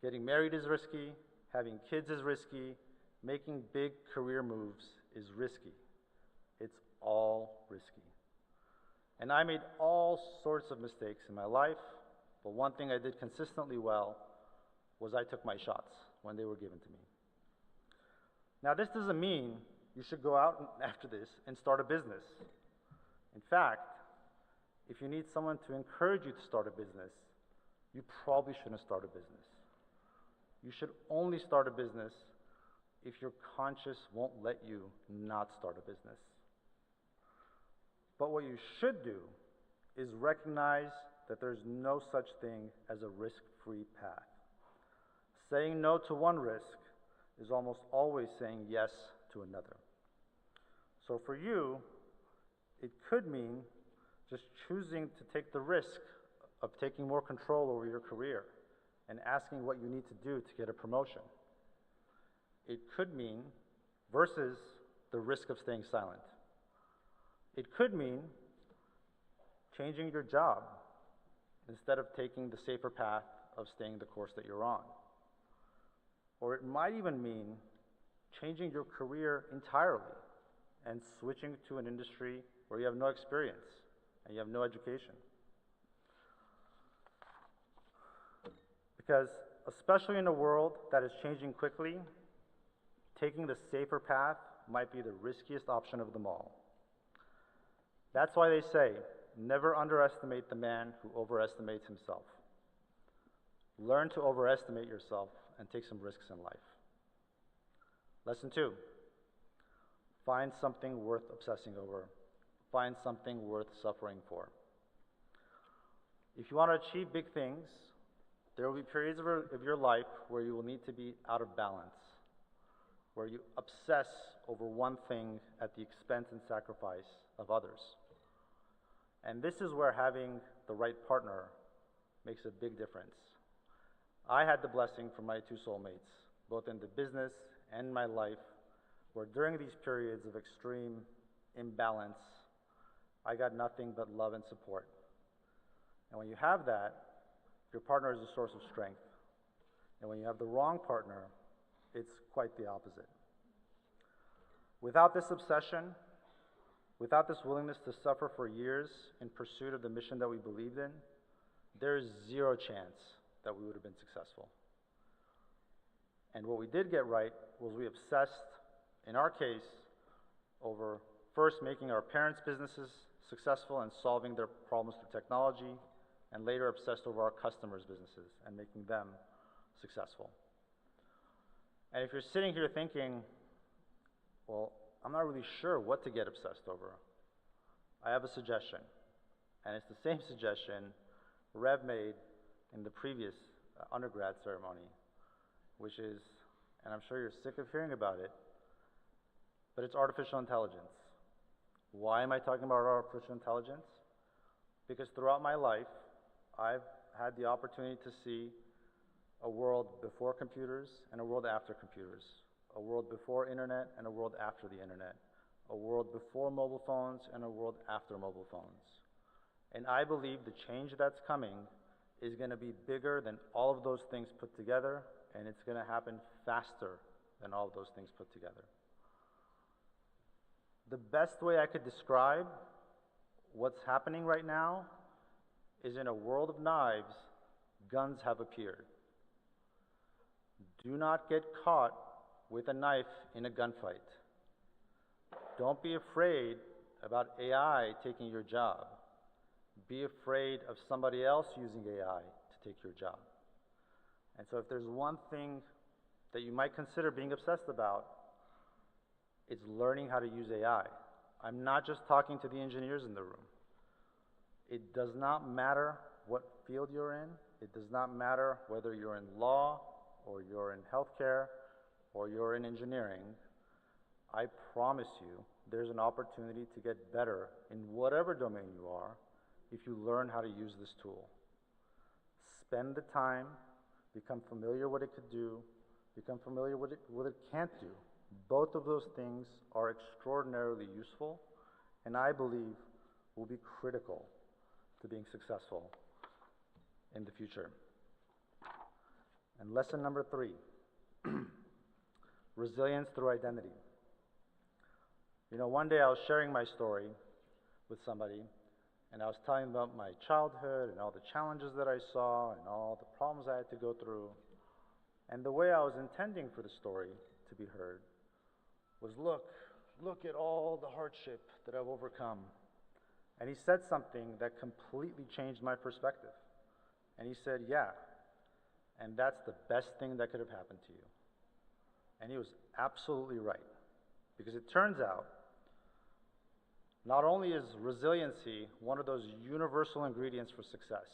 Getting married is risky, having kids is risky, making big career moves is risky. It's all risky. And I made all sorts of mistakes in my life, but one thing I did consistently well was I took my shots when they were given to me. Now, this doesn't mean you should go out after this and start a business. In fact, if you need someone to encourage you to start a business, you probably shouldn't start a business. You should only start a business if your conscience won't let you not start a business. But what you should do is recognize that there's no such thing as a risk-free path. Saying no to one risk is almost always saying yes to another. So for you, it could mean just choosing to take the risk of taking more control over your career and asking what you need to do to get a promotion. It could mean versus the risk of staying silent. It could mean changing your job instead of taking the safer path of staying the course that you're on. Or it might even mean changing your career entirely and switching to an industry where you have no experience and you have no education. Because especially in a world that is changing quickly, taking the safer path might be the riskiest option of them all. That's why they say, never underestimate the man who overestimates himself. Learn to overestimate yourself and take some risks in life. Lesson 2, find something worth obsessing over. Find something worth suffering for. If you want to achieve big things, there will be periods of your life where you will need to be out of balance, where you obsess over one thing at the expense and sacrifice of others. And this is where having the right partner makes a big difference. I had the blessing from my two soulmates, both in the business and my life, where during these periods of extreme imbalance, I got nothing but love and support. And when you have that, your partner is a source of strength. And when you have the wrong partner, it's quite the opposite. Without this obsession, without this willingness to suffer for years in pursuit of the mission that we believed in, there is zero chance that we would have been successful. And what we did get right was we obsessed, in our case, over first making our parents' businesses successful and solving their problems through technology, and later obsessed over our customers' businesses and making them successful. And if you're sitting here thinking, well, I'm not really sure what to get obsessed over, I have a suggestion. And it's the same suggestion Rev made in the previous undergrad ceremony, which is, and I'm sure you're sick of hearing about it, but it's artificial intelligence. Why am I talking about artificial intelligence? Because throughout my life, I've had the opportunity to see a world before computers and a world after computers, a world before internet and a world after the internet, a world before mobile phones and a world after mobile phones. And I believe the change that's coming is going to be bigger than all of those things put together, and it's going to happen faster than all of those things put together. The best way I could describe what's happening right now is, in a world of knives, guns have appeared. Do not get caught with a knife in a gunfight. Don't be afraid about AI taking your job. Be afraid of somebody else using AI to take your job. And so if there's one thing that you might consider being obsessed about, it's learning how to use AI. I'm not just talking to the engineers in the room. It does not matter what field you're in. It does not matter whether you're in law or you're in healthcare or you're in engineering. I promise you there's an opportunity to get better in whatever domain you are if you learn how to use this tool. Spend the time, become familiar what it could do, become familiar what it can't do. Both of those things are extraordinarily useful, and I believe will be critical to being successful in the future. And lesson number 3, resilience through identity. You know, one day I was sharing my story with somebody, and I was telling them about my childhood and all the challenges that I saw and all the problems I had to go through. And the way I was intending for the story to be heard was, look at all the hardship that I've overcome. And he said something that completely changed my perspective. And he said, yeah, and that's the best thing that could have happened to you. And he was absolutely right. Because it turns out, not only is resiliency one of those universal ingredients for success,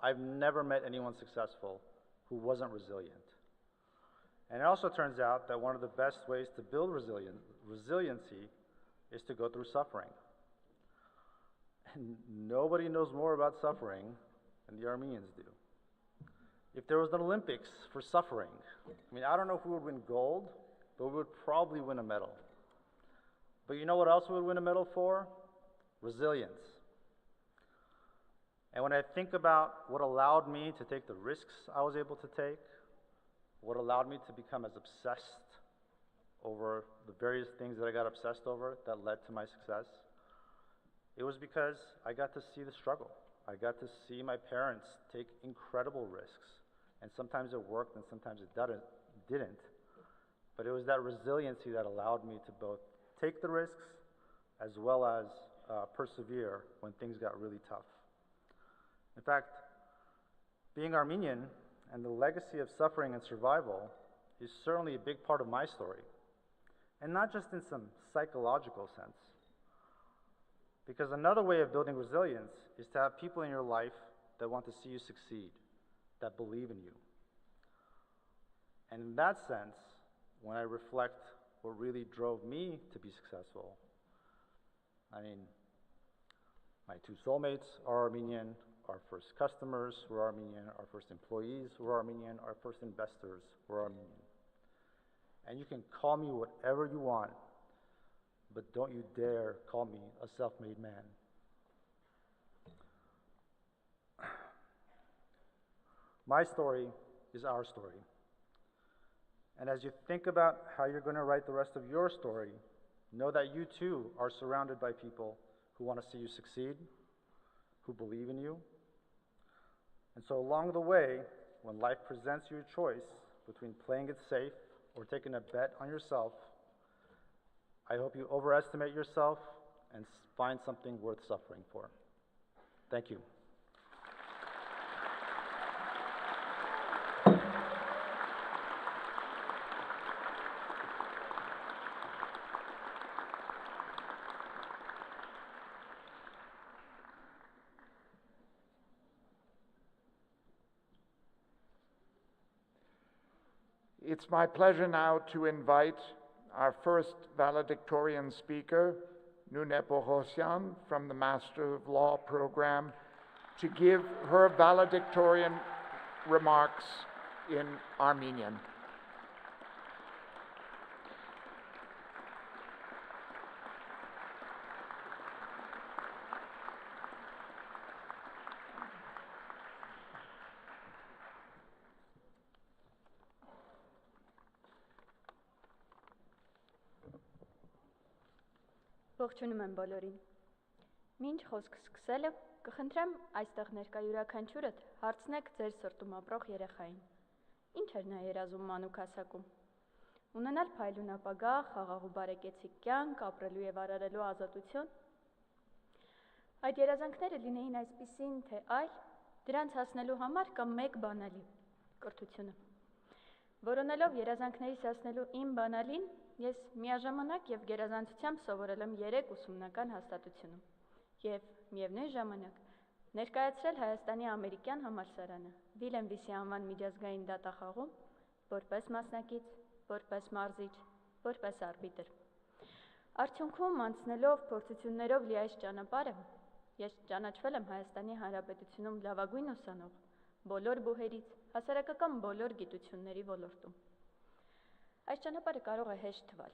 I've never met anyone successful who wasn't resilient. And it also turns out that one of the best ways to build resiliency is to go through suffering. And nobody knows more about suffering than the Armenians do. If there was an Olympics for suffering, I mean, I don't know if we would win gold, but we would probably win a medal. But you know what else we would win a medal for? Resilience. And when I think about what allowed me to take the risks I was able to take, what allowed me to become as obsessed over the various things that I got obsessed over that led to my success, it was because I got to see the struggle. I got to see my parents take incredible risks, and sometimes it worked and sometimes it didn't. But it was that resiliency that allowed me to both take the risks as well as persevere when things got really tough. In fact, being Armenian and the legacy of suffering and survival is certainly a big part of my story, and not just in some psychological sense. Because another way of building resilience is to have people in your life that want to see you succeed, that believe in you. And in that sense, when I reflect what really drove me to be successful, I mean, my two soulmates are Armenian, our first customers were Armenian, our first employees were Armenian, our first investors were Armenian. And you can call me whatever you want, but don't you dare call me a self-made man. My story is our story. And as you think about how you're going to write the rest of your story, know that you too are surrounded by people who want to see you succeed, who believe in you. And so along the way, when life presents you a choice between playing it safe or taking a bet on yourself, I hope you overestimate yourself and find something worth suffering for. Thank you. It's my pleasure now to invite our first valedictorian speaker, Nune Bohosyan, from the Master of Law program, to give her valedictorian remarks in Armenian. Ողջունում եմ բոլորին։ Մինչ խոսք սկսելը, կխնդրեմ այստեղ ներկա յուրաքանչյուրդ հարցնեք ձեր սրտում ապրող երեխային։ Ինչ էր նա երազում մանուկ հասակում։ Ունենալ փայլուն ապագա, խաղաղ ու բարեկեցիկ կյանք, ապրելու եւ արարելու ազատություն։ Այդ երազանքները լինեին այսպիսին, թե այլ, դրանց հասնելու համար կա մեկ բանալի՝ կրթությունը։ Որոնելով երազանքներիս հասնելու իմ բանալին, ես միաժամանակ եւ գերազանցությամբ սովորել եմ 3 ուսումնական հաստատությունում եւ միևնույն ժամանակ ներկայացրել Հայաստանի ամերիկյան համալսարանը Վիլեմ Վիսի անվան միջազգային դատախաղում որպես մասնակից, որպես մարզիչ, որպես արբիտր։ Արդյունքում անցնելով փորձություններով լի այս ճանապարհը ես ճանաչվել եմ Հայաստանի Հանրապետությունում լավագույն ուսանող բոլոր բուհերից, հասարակական բոլոր գիտությունների ոլորտում։ Այս ճանապարհը կարող է հեշտ թվալ,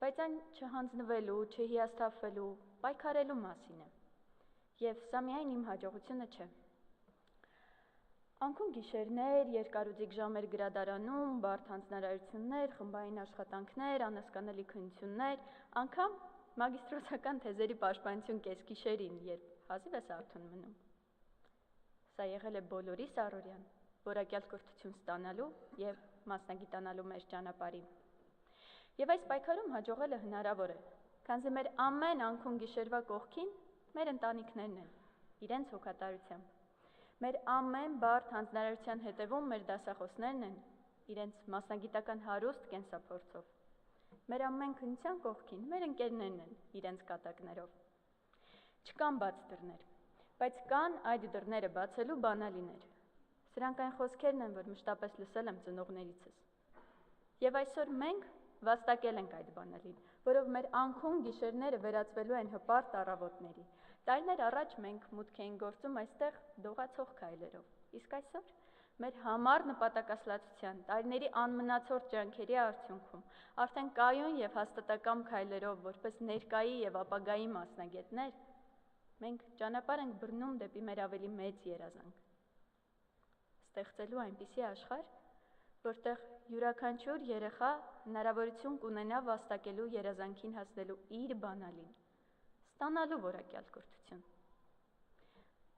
բայց այն չհանձնվելու, չհիասթափվելու, պայքարելու մասին է։ Եվ սա միայն իմ հաջողությունը չէ։ Անկում գիշերներ, երկարուձիգ ժամեր գրադարանում, բարդ հանձնարարություններ, խմբային աշխատանքներ, անհասկանալի քննություններ, անգամ մագիստրոսական թեզերի պաշտպանություն կեսգիշերին, երբ հազիվ ես արթուն մնում։ Սա եղել է բոլորիս առօրյան, որակյալ կրթություն ստանալու եւ մասնագիտանալու մեր ճանապարհին։ Եվ այս պայքարում հաջողելը հնարավոր է, քանզի մեր ամեն անկում գիշերվա կողքին մեր ընտանիքներն են, իրենց հոգատարությամբ։ Մեր ամեն բարդ հանձնարարության հետևում մեր դասախոսներն են, իրենց մասնագիտական հարուստ կենսափորձով։ Մեր ամեն քննության կողքին մեր ընկերներն են, իրենց կատակներով։ Չկան բաց դռներ, բայց կան այդ դռները բացելու բանալիներ։ Սրանք այն խոսքերն են, որ մշտապես լսել եմ ծնողներիցս։ Եվ այսօր մենք վաստակել ենք այդ բանալին, որով մեր անքուն գիշերները վերածվելու են հպարտ առավոտների։ Տարիներ առաջ մենք մուտք էինք գործում այստեղ դողացող քայլերով, իսկ այսօր մեր համառ նպատակասլացության, տարիների անմնացորդ ջանքերի արդյունքում արդեն կայուն եւ հաստատակամ քայլերով, որպես ներկայի եւ ապագայի մասնագետներ, մենք ճանապարհ ենք բռնում դեպի մեր ավելի մեծ երազանք։ Ստեղծելու այնպիսի աշխարհ, որտեղ յուրաքանչյուր երեխա հնարավորություն կունենա վաստակելու երազանքին հասնելու իր բանալին, ստանալու որակյալ կրթություն։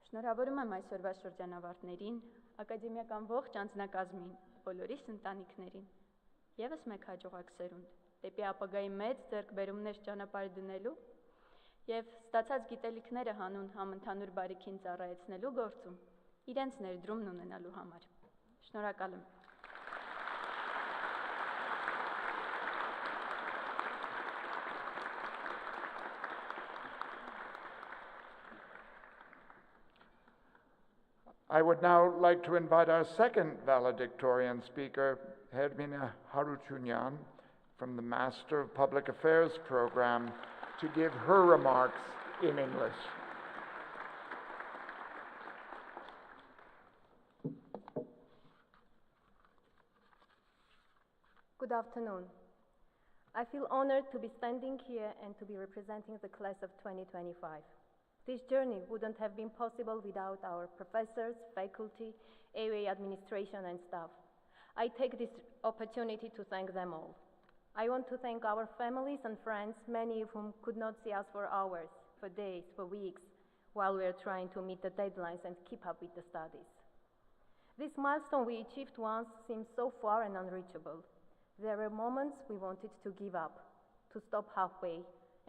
Շնորհավորում եմ այսօրվա շրջանավարտներին, ակադեմիական ողջ անձնակազմին, բոլորիս ընտանիքներին, ևս մեկ հաջողակ սերունդ, դեպի ապագայի մեծ ձեռքբերումներ ճանապարհ դնելու և ստացած գիտելիքները հանուն համընդհանուր բարիքին ծառայեցնելու գործում իրենց ներդրումն ունենալու համար։ Շնորհակալ եմ։ I would now like to invite our second valedictorian speaker, Hermina Harutyunyan, from the Master of Public Affairs program, to give her remarks in English. Good afternoon. I feel honored to be standing here and to be representing the class of 2025. This journey wouldn't have been possible without our professors, faculty, AUA administration and staff. I take this opportunity to thank them all. I want to thank our families and friends, many of whom could not see us for hours, for days, for weeks, while we are trying to meet the deadlines and keep up with the studies. This milestone we achieved once seems so far and unreachable. There were moments we wanted to give up, to stop halfway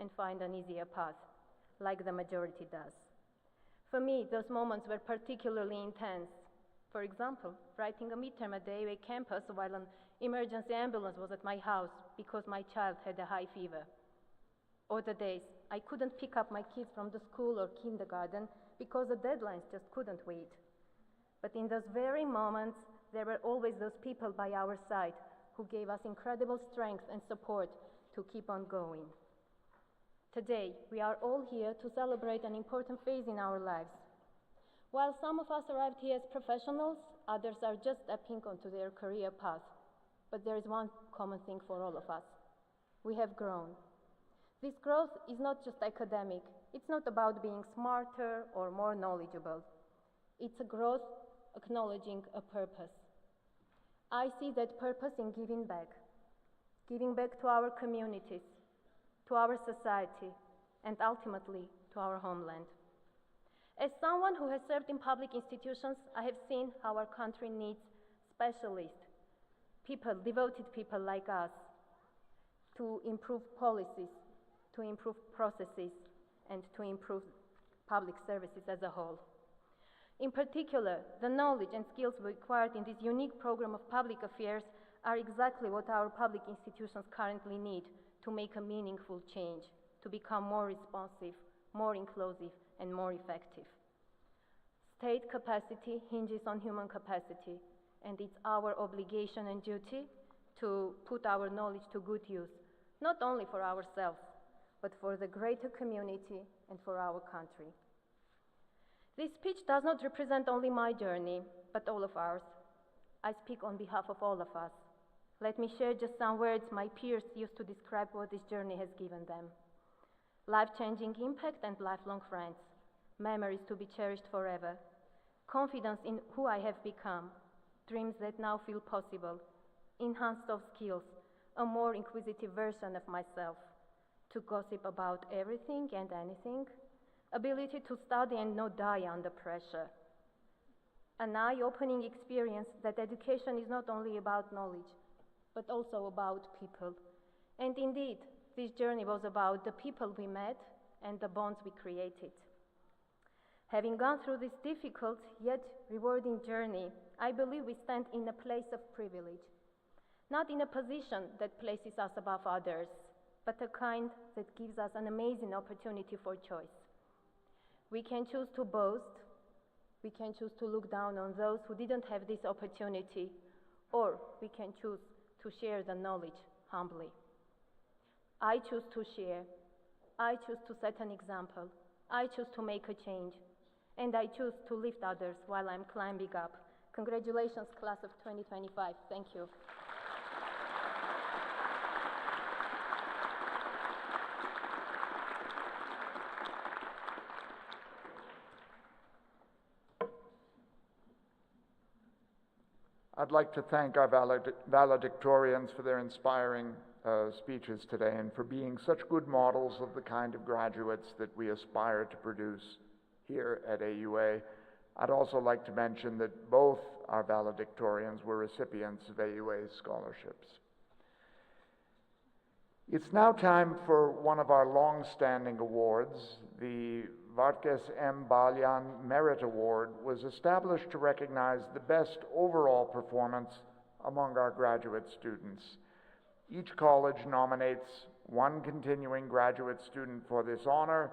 and find an easier path, like the majority does. For me, those moments were particularly intense. For example, writing a midterm at the AUA campus while an emergency ambulance was at my house because my child had a high fever. Or the days I couldn't pick up my kids from the school or kindergarten because the deadlines just couldn't wait. But in those very moments, there were always those people by our side who gave us incredible strength and support to keep on going. Today, we are all here to celebrate an important phase in our lives. While some of us arrived here as professionals, others are just stepping onto their career path. But there is one common thing for all of us. We have grown. This growth is not just academic. It's not about being smarter or more knowledgeable. It's a growth acknowledging a purpose. I see that purpose in giving back to our communities, to our society, and ultimately to our homeland. As someone who has served in public institutions, I have seen how our country needs specialists, people, devoted people like us, to improve policies, to improve processes, and to improve public services as a whole. In particular, the knowledge and skills required in this unique program of public affairs are exactly what our public institutions currently need to make a meaningful change, to become more responsive, more inclusive, and more effective. State capacity hinges on human capacity, and it's our obligation and duty to put our knowledge to good use, not only for ourselves, but for the greater community and for our country. This speech does not represent only my journey, but all of ours. I speak on behalf of all of us. Let me share just some words my peers used to describe what this journey has given them. Life-changing impact and lifelong friends, memories to be cherished forever, confidence in who I have become, dreams that now feel possible, enhanced soft skills, a more inquisitive version of myself, to gossip about everything and anything, ability to study and not die under pressure, an eye-opening experience that education is not only about knowledge, but also about people. And indeed, this journey was about the people we met and the bonds we created. Having gone through this difficult yet rewarding journey, I believe we stand in a place of privilege, not in a position that places us above others, but a kind that gives us an amazing opportunity for choice. We can choose to boast, we can choose to look down on those who didn't have this opportunity, or we can choose to share the knowledge humbly. I choose to share, I choose to set an example, I choose to make a change, and I choose to lift others while I'm climbing up. Congratulations, class of 2025. Thank you. I'd like to thank our valedictorians for their inspiring speeches today and for being such good models of the kind of graduates that we aspire to produce here at AUA. I'd also like to mention that both our valedictorians were recipients of AUA scholarships. It's now time for one of our long-standing awards. The Vartkes M. Balyan Merit Award was established to recognize the best overall performance among our graduate students. Each college nominates one continuing graduate student for this honor,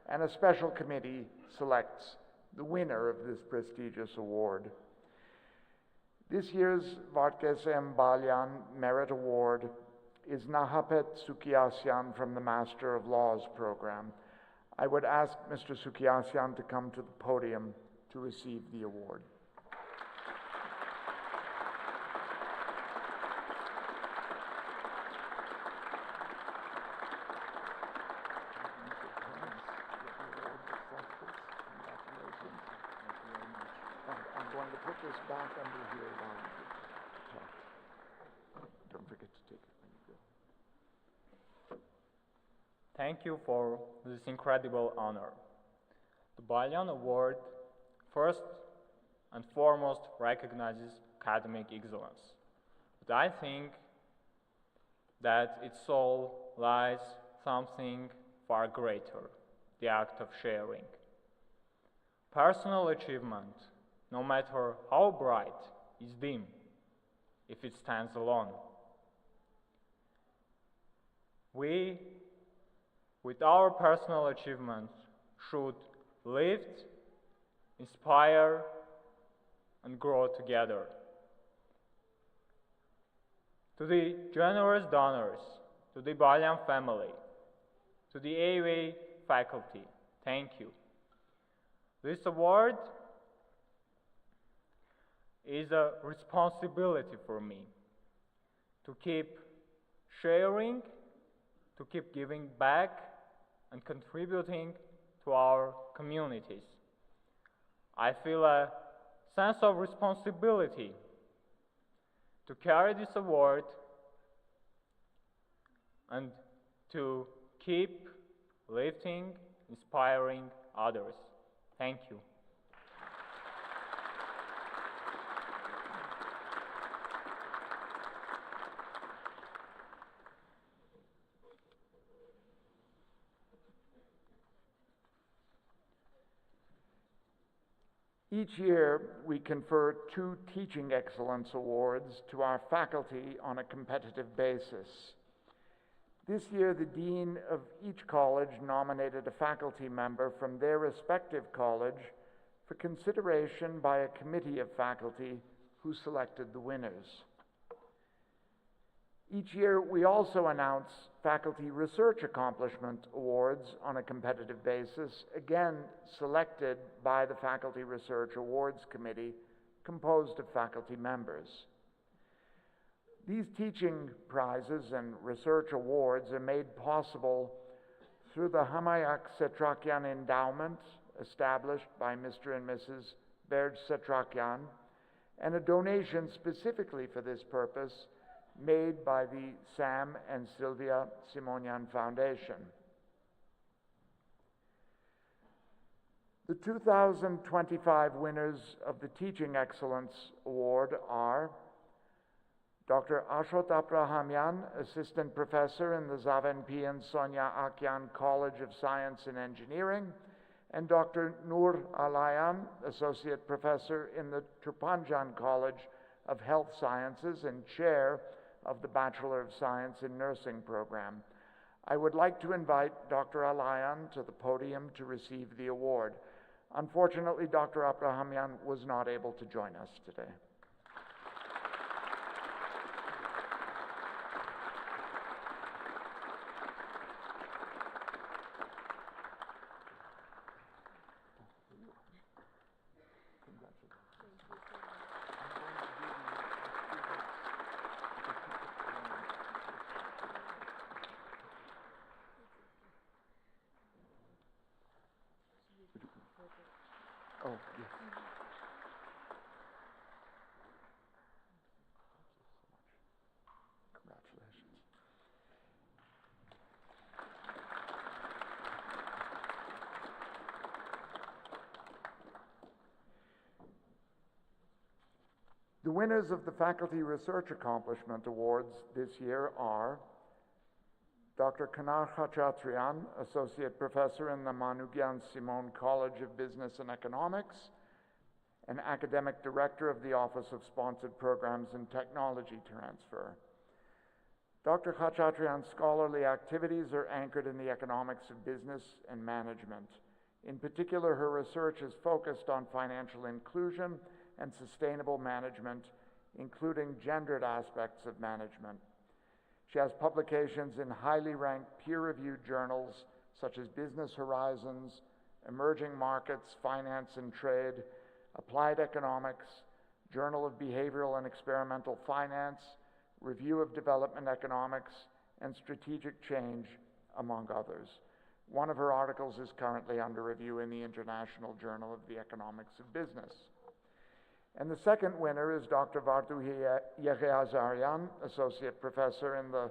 and a special committee selects the winner of this prestigious award. This year's Vartkes M. Balyan Merit Award is Nahapet Sukiasyan from the Master of Laws program. I would ask Mr. Sukiasyan to come to the podium to receive the award. I'm going to put this back under here while you talk. Don't forget to take it when you go. Thank you for this incredible honor. The Balyan Award first and foremost recognizes academic excellence, but I think that its soul lies something far greater, the act of sharing. Personal achievement, no matter how bright, is dim if it stands alone. We, with our personal achievements, should lift, inspire, and grow together. To the generous donors, to the Balyan family, to the AUA faculty, thank you. This award is a responsibility for me to keep sharing, to keep giving back and contributing to our communities. I feel a sense of responsibility to carry this award and to keep lifting, inspiring others. Thank you. Each year, we confer 2 Teaching Excellence Awards to our faculty on a competitive basis. This year, the dean of each college nominated a faculty member from their respective college for consideration by a committee of faculty who selected the winners. Each year, we also announce Faculty Research Accomplishment Awards on a competitive basis, again selected by the Faculty Research Awards Committee, composed of faculty members. These teaching prizes and research awards are made possible through the Hamayak Setrakian Endowment, established by Mr. and Mrs. Berj Setrakian, and a donation specifically for this purpose made by the Sam and Sylvia Simonian Foundation. The 2025 winners of the Teaching Excellence Award are Dr. Ashot Abrahamian, Assistant Professor in the Zavenpian Sonia Akyan College of Science and Engineering, and Dr. Noor Alayan, Associate Professor in the Turpanjan College of Health Sciences and Chair of the Bachelor of Science in Nursing program. I would like to invite Dr. Alayan to the podium to receive the award. Unfortunately, Dr. Abrahamian was not able to join us today. Oh, yes. The winners of the Faculty Research Accomplishment Awards this year are Dr. Kanar Khachatrian, Associate Professor in the Manugyan Simon College of Business and Economics, and Academic Director of the Office of Sponsored Programs and Technology Transfer. Dr. Khachatrian's scholarly activities are anchored in the economics of business and management. In particular, her research is focused on financial inclusion and sustainable management, including gendered aspects of management. She has publications in highly ranked peer-reviewed journals such as Business Horizons, Emerging Markets, Finance and Trade, Applied Economics, Journal of Behavioral and Experimental Finance, Review of Development Economics, and Strategic Change, among others. One of her articles is currently under review in the International Journal of the Economics of Business. And the second winner is Dr. Varduhi Yeghazarian, Associate Professor in the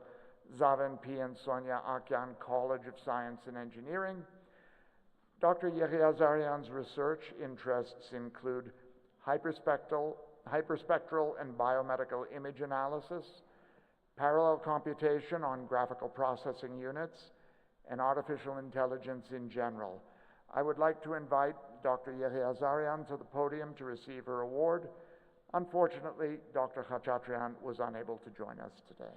Zaven P. and Sonia Akyan College of Science and Engineering. Dr. Yeghazarian's research interests include hyperspectral and biomedical image analysis, parallel computation on graphical processing units, and artificial intelligence in general. I would like to invite Dr. Yeghazarian to the podium to receive her award. Unfortunately, Dr. Khachatrian was unable to join us today.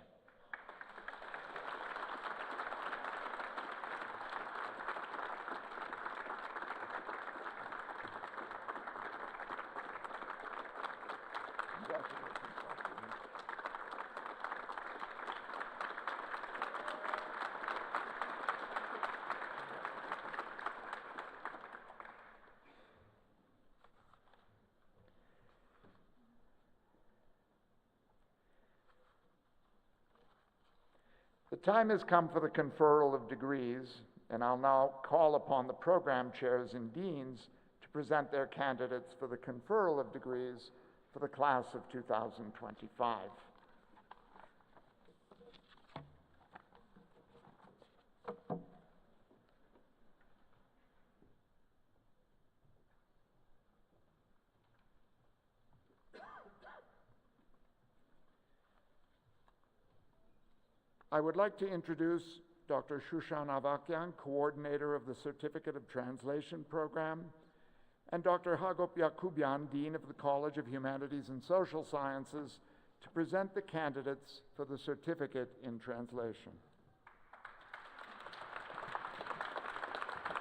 The time has come for the conferral of degrees, and I'll now call upon the program chairs and deans to present their candidates for the conferral of degrees for the class of 2025. I would like to introduce Dr. Shushan Avakyan, Coordinator of the Certificate of Translation Program, and Dr. Hagop Yakubian, Dean of the College of Humanities and Social Sciences, to present the candidates for the Certificate in Translation.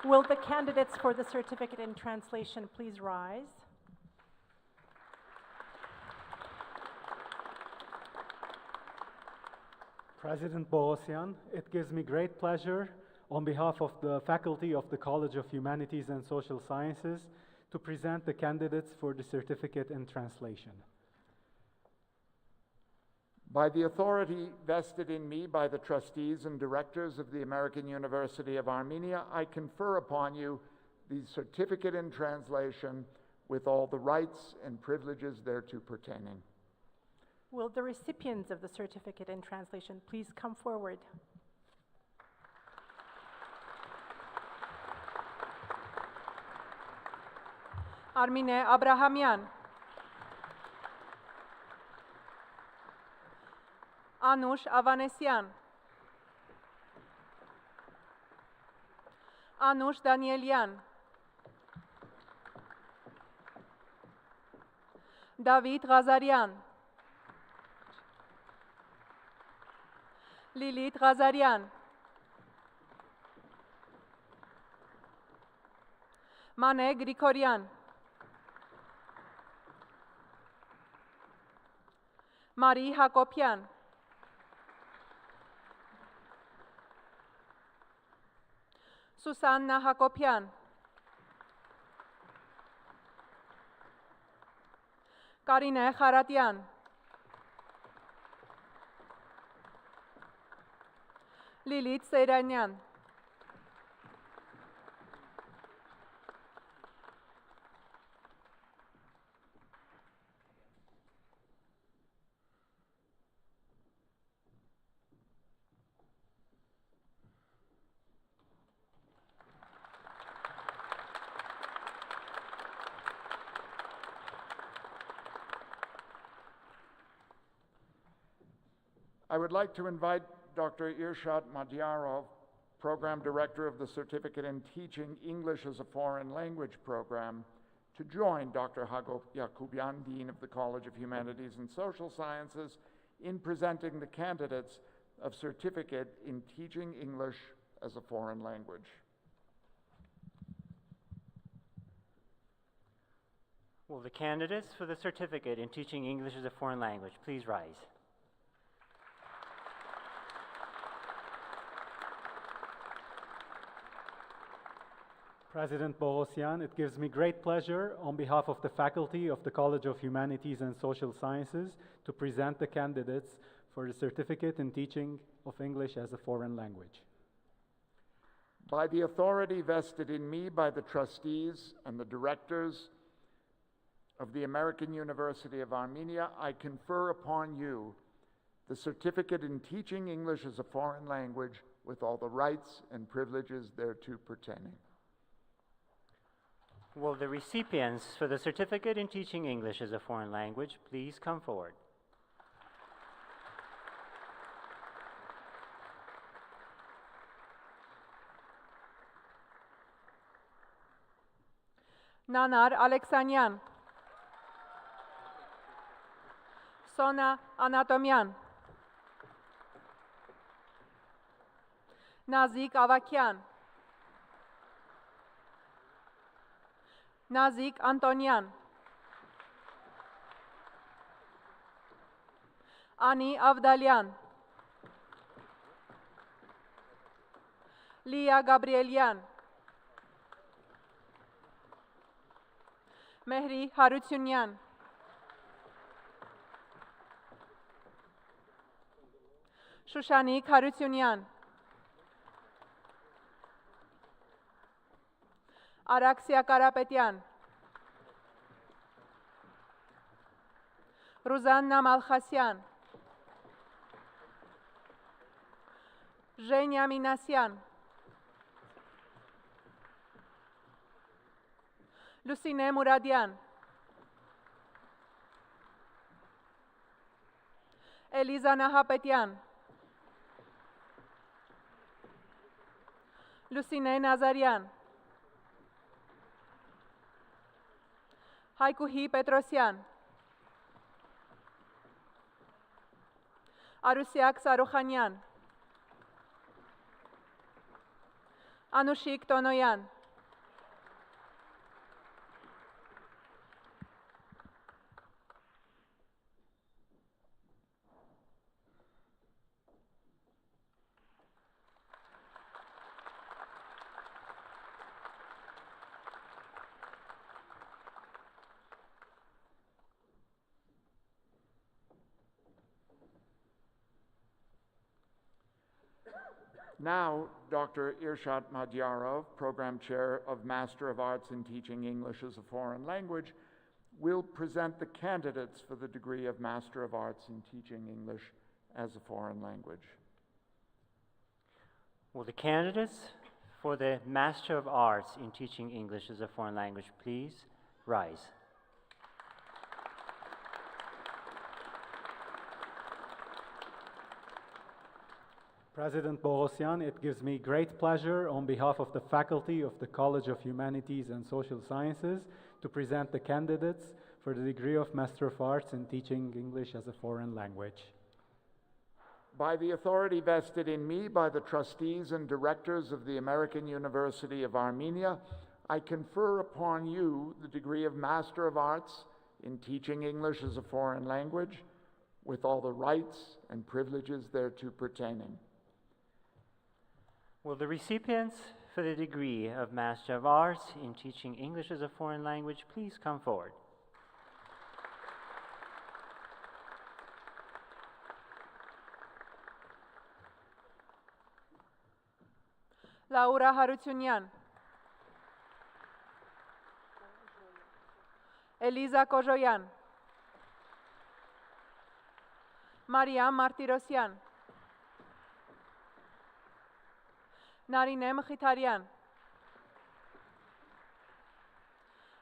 Will the candidates for the Certificate in Translation please rise? President Bohosian, it gives me great pleasure on behalf of the faculty of the College of Humanities and Social Sciences to present the candidates for the Certificate in Translation. By the authority vested in me by the trustees and directors of the American University of Armenia, I confer upon you the Certificate in Translation with all the rights and privileges thereto pertaining. Will the recipients of the Certificate in Translation please come forward? Armine Abrahamyan, Anush Avanesyan, Anush Danielyan, David Ghazarian, Lilit Ghazarian, Mane Grigoryan, Marie Hakopian, Susanna Hakopian, Karine Kharatian, Lilit Seyranyan, I would like to invite Dr. Irshad Madyarov, Program Director of the Certificate in Teaching English as a Foreign Language program, to join Dr. Hagop Yakubian, Dean of the College of Humanities and Social Sciences, in presenting the candidates of Certificate in Teaching English as a Foreign Language. Will the candidates for the Certificate in Teaching English as a Foreign Language please rise? President Boghosian, it gives me great pleasure on behalf of the faculty of the College of Humanities and Social Sciences to present the candidates for the Certificate in Teaching of English as a Foreign Language. By the authority vested in me by the trustees and the directors of the American University of Armenia, I confer upon you the Certificate in Teaching English as a Foreign Language with all the rights and privileges thereto pertaining. Will the recipients for the Certificate in Teaching English as a Foreign Language please come forward? Nanar Alexanyan, Sona Anatomyan, Nazik Avakyan, Nazik Antonian, Ani Avdalian, Lia Gabrielian, Mehri Harutyunyan, Shushanik Harutyunyan, Araxia Karapetyan, Ruzanna Malchasyan, Zhenya Minasyan, Lucine Muradian, Eliza Nahapetyan, Lucine Nazarian, Haikuhi Petrosyan, Arusiak Sarukhanyan, Anushik Tonoyan, Now, Dr. Irshad Madyarov, Program Chair of Master of Arts in Teaching English as a Foreign Language, will present the candidates for the degree of Master of Arts in Teaching English as a Foreign Language. Will the candidates for the Master of Arts in Teaching English as a Foreign Language please rise? President Boghosian, it gives me great pleasure on behalf of the faculty of the College of Humanities and Social Sciences to present the candidates for the degree of Master of Arts in Teaching English as a Foreign Language. By the authority vested in me by the trustees and directors of the American University of Armenia, I confer upon you the degree of Master of Arts in Teaching English as a Foreign Language with all the rights and privileges thereto pertaining. Will the recipients for the degree of Master of Arts in Teaching English as a Foreign Language please come forward? Laura Harutyunyan, Eliza Kojoyan, Mariam Martirosyan, Narine Mkhitarian,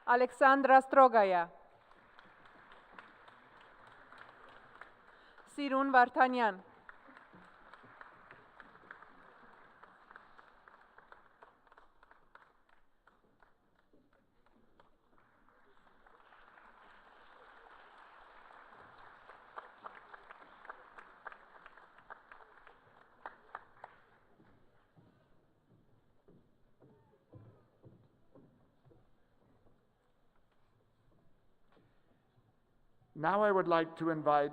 Alexandra Strogaya, Sirun Vartanyan, Now I would like to invite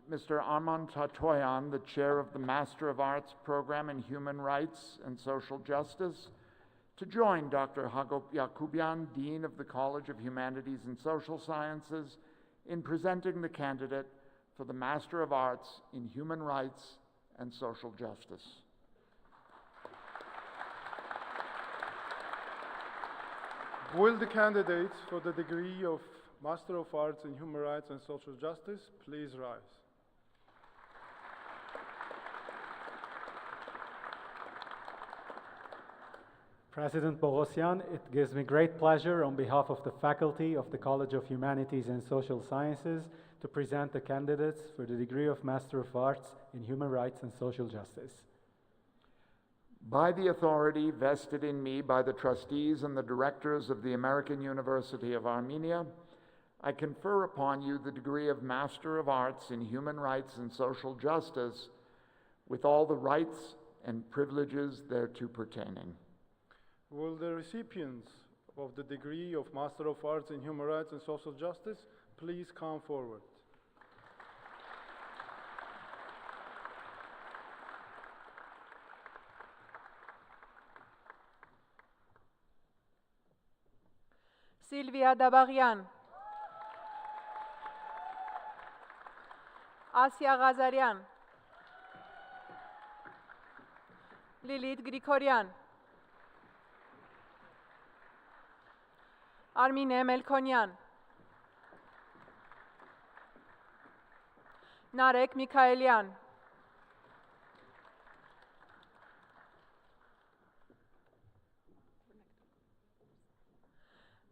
Mr. Armand Tatoyan, the chair of the Master of Arts program in Human Rights and Social Justice, to join Dr. Hagop Yakubian, Dean of the College of Humanities and Social Sciences, in presenting the candidate for the Master of Arts in Human Rights and Social Justice. Will the candidates for the degree of Master of Arts in Human Rights and Social Justice please rise? President Bogosian, it gives me great pleasure on behalf of the faculty of the College of Humanities and Social Sciences to present the candidates for the degree of Master of Arts in Human Rights and Social Justice. By the authority vested in me by the trustees and the directors of the American University of Armenia, I confer upon you the degree of Master of Arts in Human Rights and Social Justice with all the rights and privileges thereto pertaining. Will the recipients of the degree of Master of Arts in Human Rights and Social Justice please come forward? Silvia Dabagyan, Asya Ghazaryan, Lilith Grigoryan, Armine Melkonyan, Narek Mikhaelian,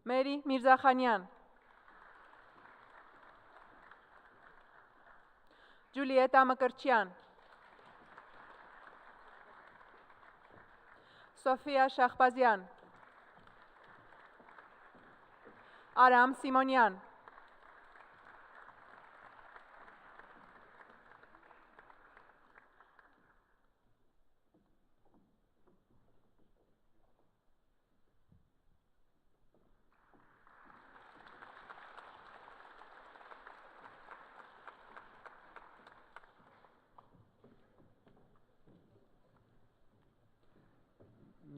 Mary Mirzakhanyan, Julieta Makarchian, Sofia Shahbazian, Aram Simonian,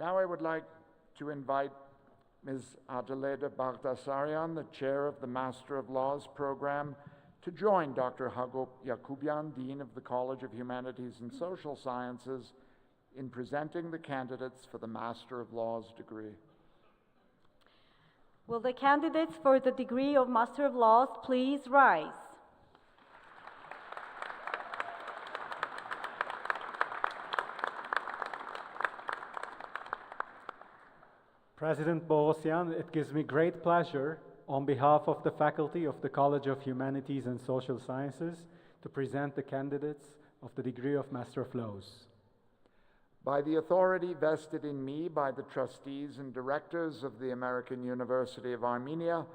Now I would like to invite Ms. Adelaida Baghdasaryan, the chair of the Master of Laws program, to join Dr. Hagop Yakubian, Dean of the College of Humanities and Social Sciences, in presenting the candidates for the Master of Laws degree. Will the candidates for the degree of Master of Laws please rise? President Bogosian, it gives me great pleasure on behalf of the faculty of the College of Humanities and Social Sciences to present the candidates of the degree of Master of Laws. By the authority vested in me by the trustees and directors of the American University of Armenia,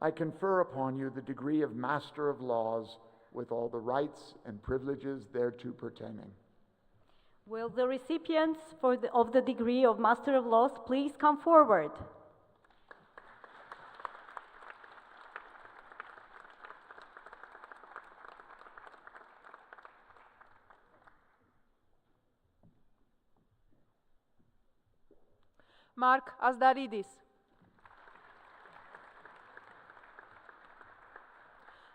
I confer upon you the degree of Master of Laws with all the rights and privileges thereto pertaining. Will the recipients of the degree of Master of Laws please come forward? Mark Azdaridis,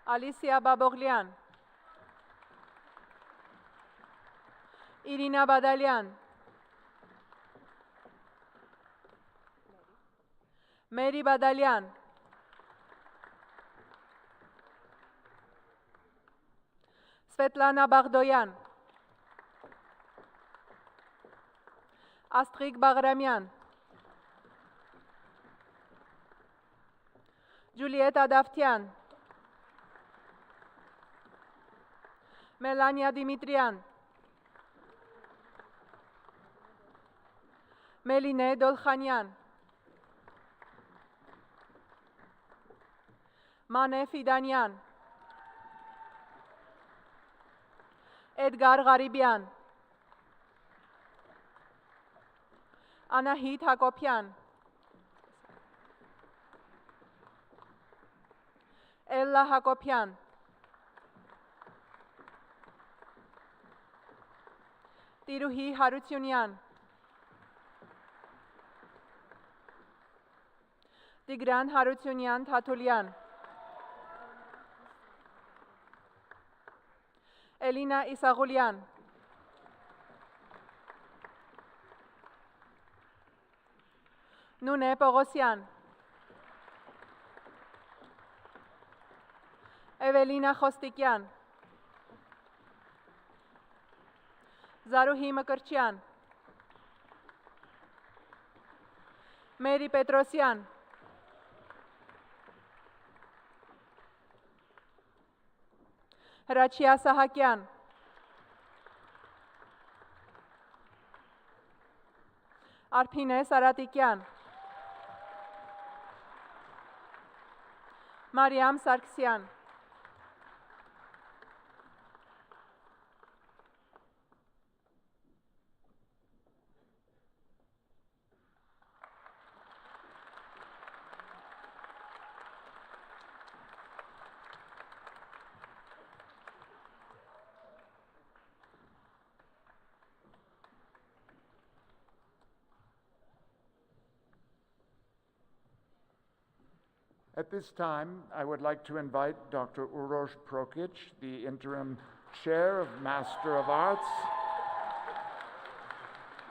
Alicia Baboglian, Irina Badalian, Mary Badalian, Svetlana Baghdoyan, Astrid Bagramian, Juliet Adavtian, Melania Dimitrian, Meline Dolkhanian, Mane Fidanian, Edgar Gharibian, Anahit Hakopian, Ella Hakopian, Տիրուհի Հարությունյան, Տիգրան Հարությունյան Թաթուլյան, Էլինա Իսաղուլյան, Նունե Պողոսյան, Էվելինա Խոստիկյան, Զարուհի Մկրտչյան, Մերի Պետրոսյան, Հրաչյա Սահակյան, Արփինե Սարատիկյան, Մարիամ Սարգսյան, At this time, I would like to invite Dr. Uroš Prokic, the interim chair of Master of Arts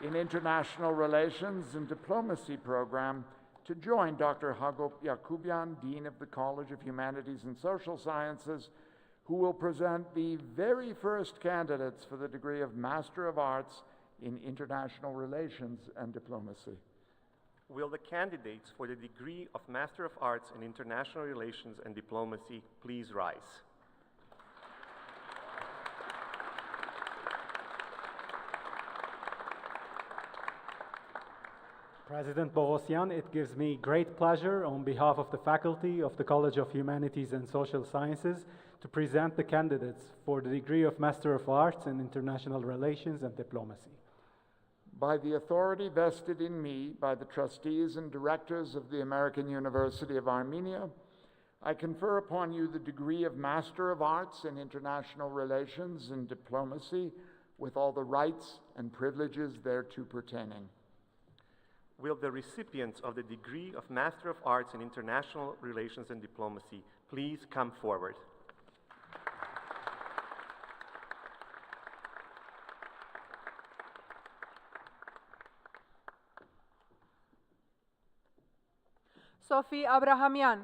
in International Relations and Diplomacy program, to join Dr. Hagop Yakubian, Dean of the College of Humanities and Social Sciences, who will present the very first candidates for the degree of Master of Arts in International Relations and Diplomacy. Will the candidates for the degree of Master of Arts in International Relations and Diplomacy please rise? President Bogosian, it gives me great pleasure on behalf of the faculty of the College of Humanities and Social Sciences to present the candidates for the degree of Master of Arts in International Relations and Diplomacy. By the authority vested in me by the trustees and directors of the American University of Armenia, I confer upon you the degree of Master of Arts in International Relations and Diplomacy with all the rights and privileges thereto pertaining. Will the recipients of the degree of Master of Arts in International Relations and Diplomacy please come forward? Sophie Abrahamyan,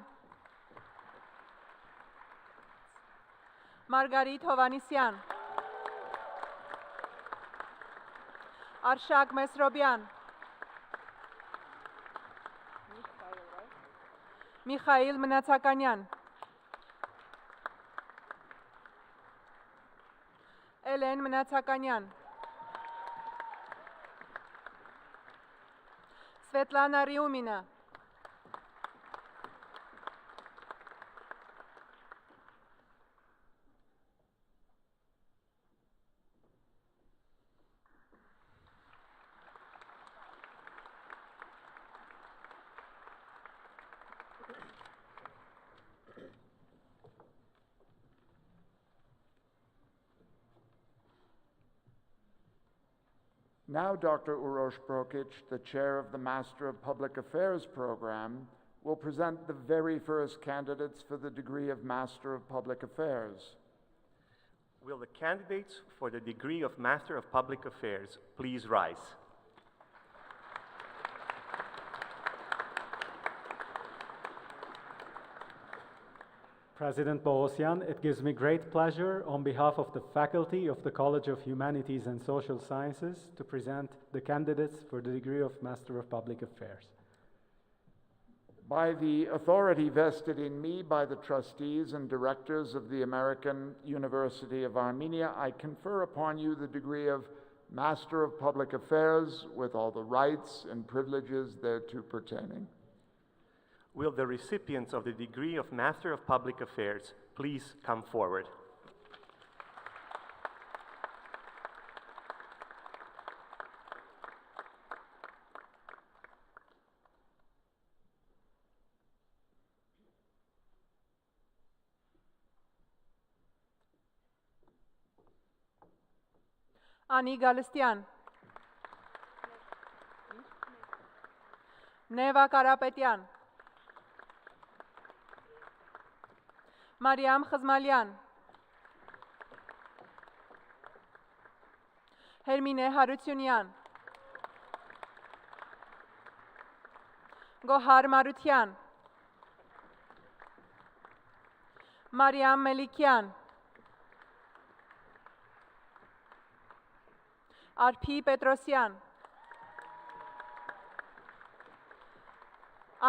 Margarit Hovanisyan, Arshak Mesrobian, Mikhail Mnatsakanyan, Elen Mnatsakanyan, Svetlana Ryumina, Now, Dr. Uroš Prokic, the chair of the Master of Public Affairs program, will present the very first candidates for the degree of Master of Public Affairs. Will the candidates for the degree of Master of Public Affairs please rise? President Bogosian, it gives me great pleasure on behalf of the faculty of the College of Humanities and Social Sciences to present the candidates for the degree of Master of Public Affairs. By the authority vested in me by the trustees and directors of the American University of Armenia, I confer upon you the degree of Master of Public Affairs with all the rights and privileges thereto pertaining. Will the recipients of the degree of Master of Public Affairs please come forward? Անի Գալստյան, Նևա Կարապետյան, Մարիամ Խզմալյան, Հերմինե Հարությունյան, Գոհար Մարության, Մարիամ Մելիքյան, Արփի Պետրոսյան,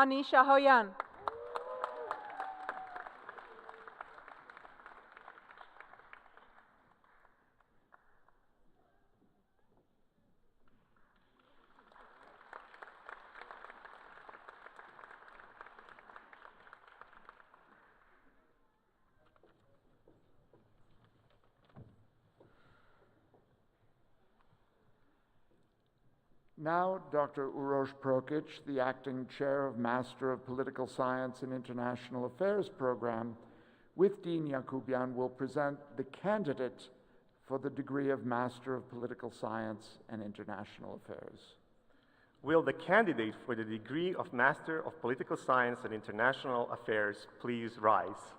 Անի Շահոյան, Now, Dr. Uroš Prokic, the acting chair of Master of Political Science and International Affairs program, with Dean Yakubian, will present the candidate for the degree of Master of Political Science and International Affairs. Will the candidate for the degree of Master of Political Science and International Affairs please rise?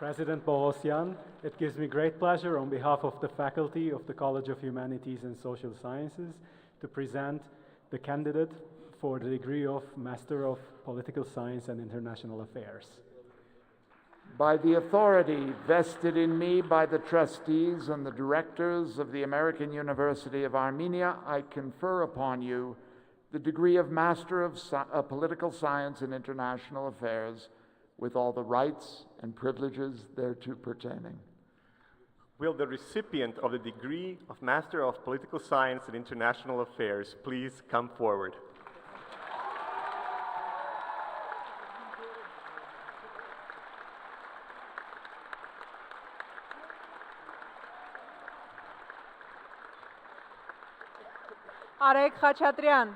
President Bohosian, it gives me great pleasure on behalf of the faculty of the College of Humanities and Social Sciences to present the candidate for the degree of Master of Political Science and International Affairs. By the authority vested in me by the trustees and the directors of the American University of Armenia, I confer upon you the degree of Master of Political Science and International Affairs with all the rights and privileges thereto pertaining. Will the recipient of the degree of Master of Political Science and International Affairs please come forward? Արեգ Խաչատրյան,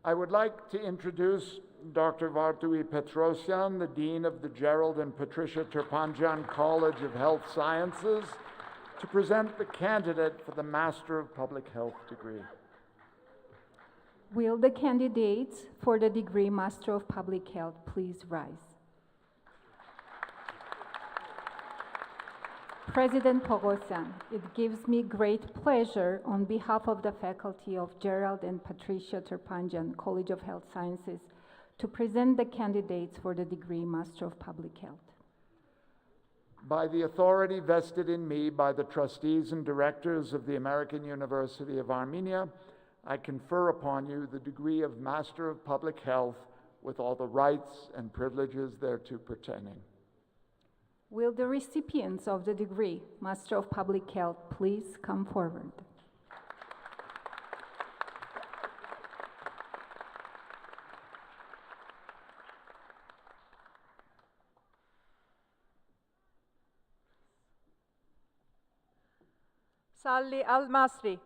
I would like to introduce Dr. Vartui Petrosyan, the Dean of the Gerald and Patricia Terpanjan College of Health Sciences, to present the candidate for the Master of Public Health degree. Will the candidates for the degree Master of Public Health please rise? President Pogosyan, it gives me great pleasure on behalf of the faculty of Gerald and Patricia Terpanjan College of Health Sciences to present the candidates for the degree Master of Public Health. By the authority vested in me by the trustees and directors of the American University of Armenia, I confer upon you the degree of Master of Public Health with all the rights and privileges thereto pertaining. Will the recipients of the degree Master of Public Health please come forward? Salli Al-Masri,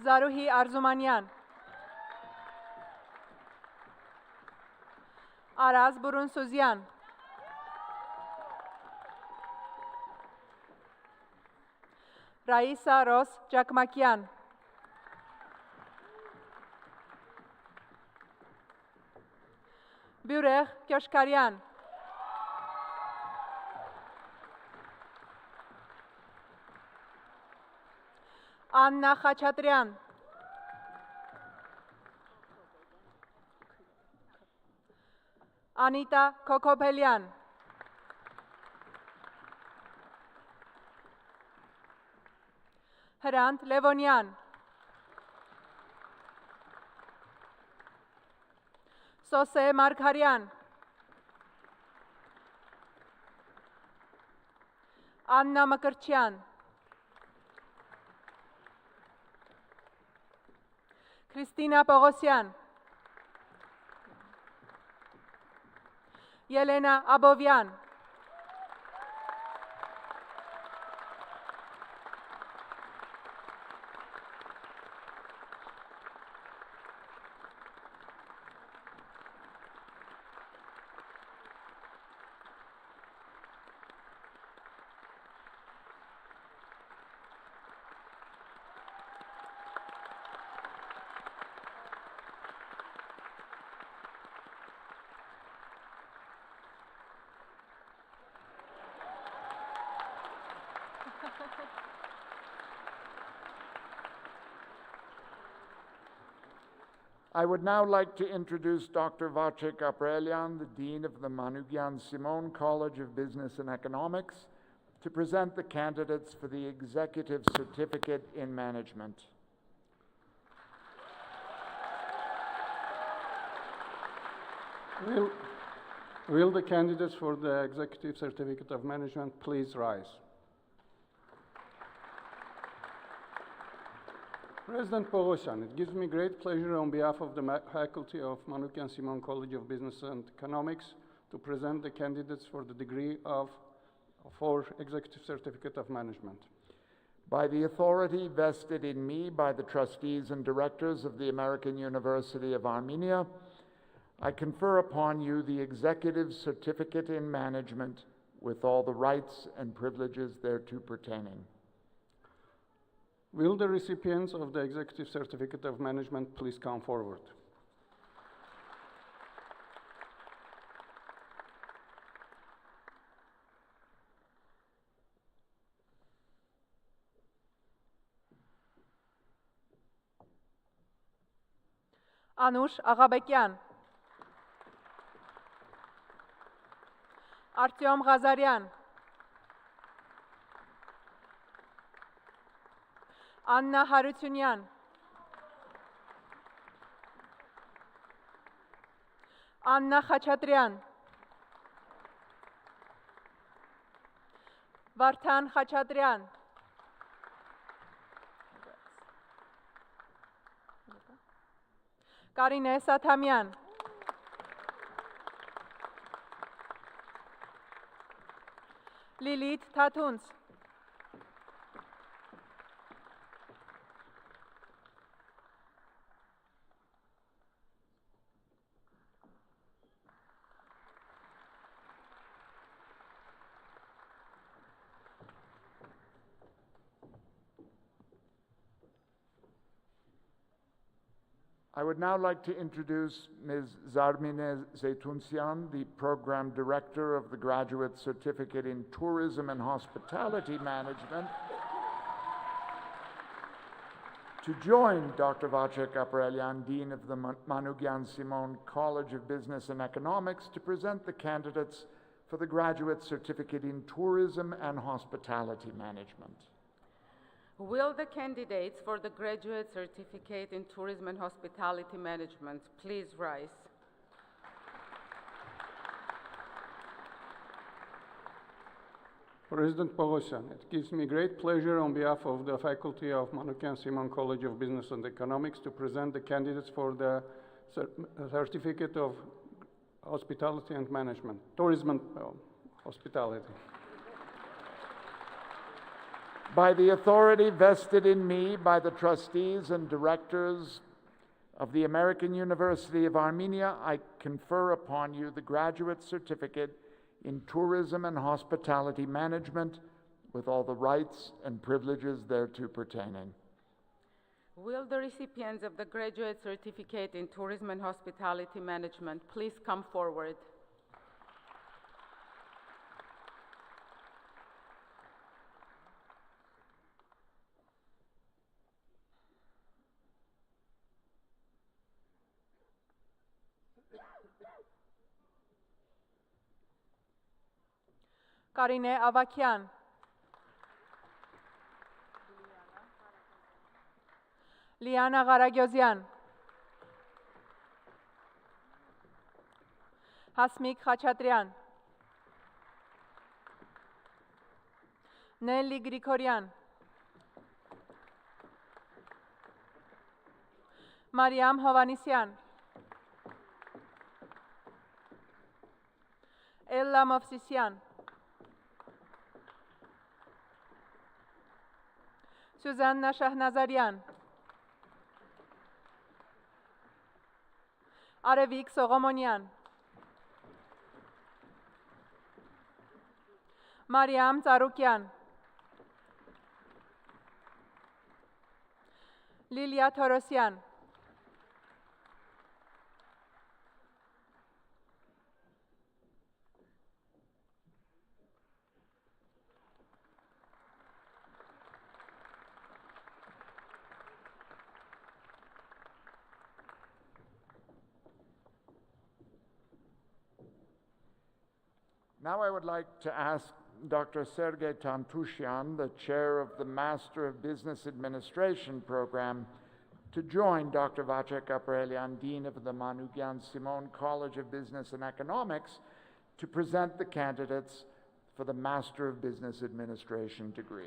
Zaruhi Arzumanyan, Araz Burunsuzyan, Raisa Ros Jakmakyan, Bürek Kyoshkaryan, Anna Khachatryan, Anita Kokopelyan, Hrant Levonyan, Sose Markaryan, Աննա Մկրտչյան, Քրիստինա Պողոսյան, Ելենա Աբովյան, I would now like to introduce Dr. Vacek Aprelian, the Dean of the Manugyan Simon College of Business and Economics, to present the candidates for the Executive Certificate in Management. Will the candidates for the Executive Certificate of Management please rise? President Pogosyan, it gives me great pleasure on behalf of the faculty of Manukyan Simon College of Business and Economics to present the candidates for the degree for Executive Certificate of Management. By the authority vested in me by the trustees and directors of the American University of Armenia, I confer upon you the Executive Certificate in Management with all the rights and privileges thereto pertaining. Will the recipients of the Executive Certificate of Management please come forward? Անուշ Աղաբեկյան, Արտյոմ Ղազարյան, Աննա Հարությունյան, Աննա Խաչատրյան, Վարդան Խաչատրյան, Կարինե Սաթամյան, Լիլիթ Թաթունց, I would now like to introduce Ms. Zarmine Zeytunsian, the Program Director of the Graduate Certificate in Tourism and Hospitality Management, to join Dr. Vacek Aprelian, Dean of the Manugyan Simon College of Business and Economics, to present the candidates for the Graduate Certificate in Tourism and Hospitality Management. Will the candidates for the Graduate Certificate in Tourism and Hospitality Management please rise? President Pogosyan, it gives me great pleasure on behalf of the faculty of Manukyan Simon College of Business and Economics to present the candidates for the Certificate of Hospitality and Management, Tourism and Hospitality. By the authority vested in me by the trustees and directors of the American University of Armenia, I confer upon you the Graduate Certificate in Tourism and Hospitality Management with all the rights and privileges thereto pertaining. Will the recipients of the Graduate Certificate in Tourism and Hospitality Management please come forward? Կարինե Ավակյան, Լիանա Ղարագյոզյան, Հասմիկ Խաչատրյան, Նելլի Գրիգորյան, Մարիամ Հովանիսյան, Էլլա Մովսիսյան, Սյուզաննա Շահնազարյան, Արևիկ Սողոմոնյան, Մարիամ Ծառուկյան, Լիլիա Թորոսյան, Now I would like to ask Dr. Sergei Tantushian, the chair of the Master of Business Administration program, to join Dr. Vacek Aprelian, Dean of the Manukyan Simon College of Business and Economics, to present the candidates for the Master of Business Administration degree.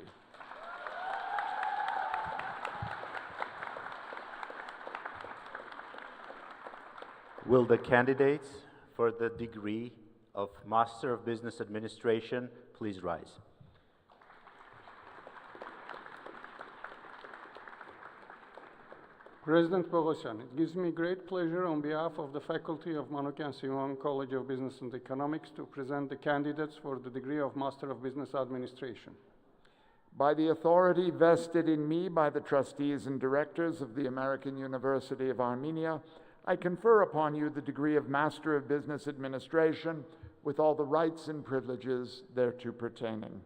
Will the candidates for the degree of Master of Business Administration please rise? President Pogosyan, it gives me great pleasure on behalf of the faculty of Manukyan Simon College of Business and Economics to present the candidates for the degree of Master of Business Administration. By the authority vested in me by the trustees and directors of the American University of Armenia, I confer upon you the degree of Master of Business Administration with all the rights and privileges thereto pertaining.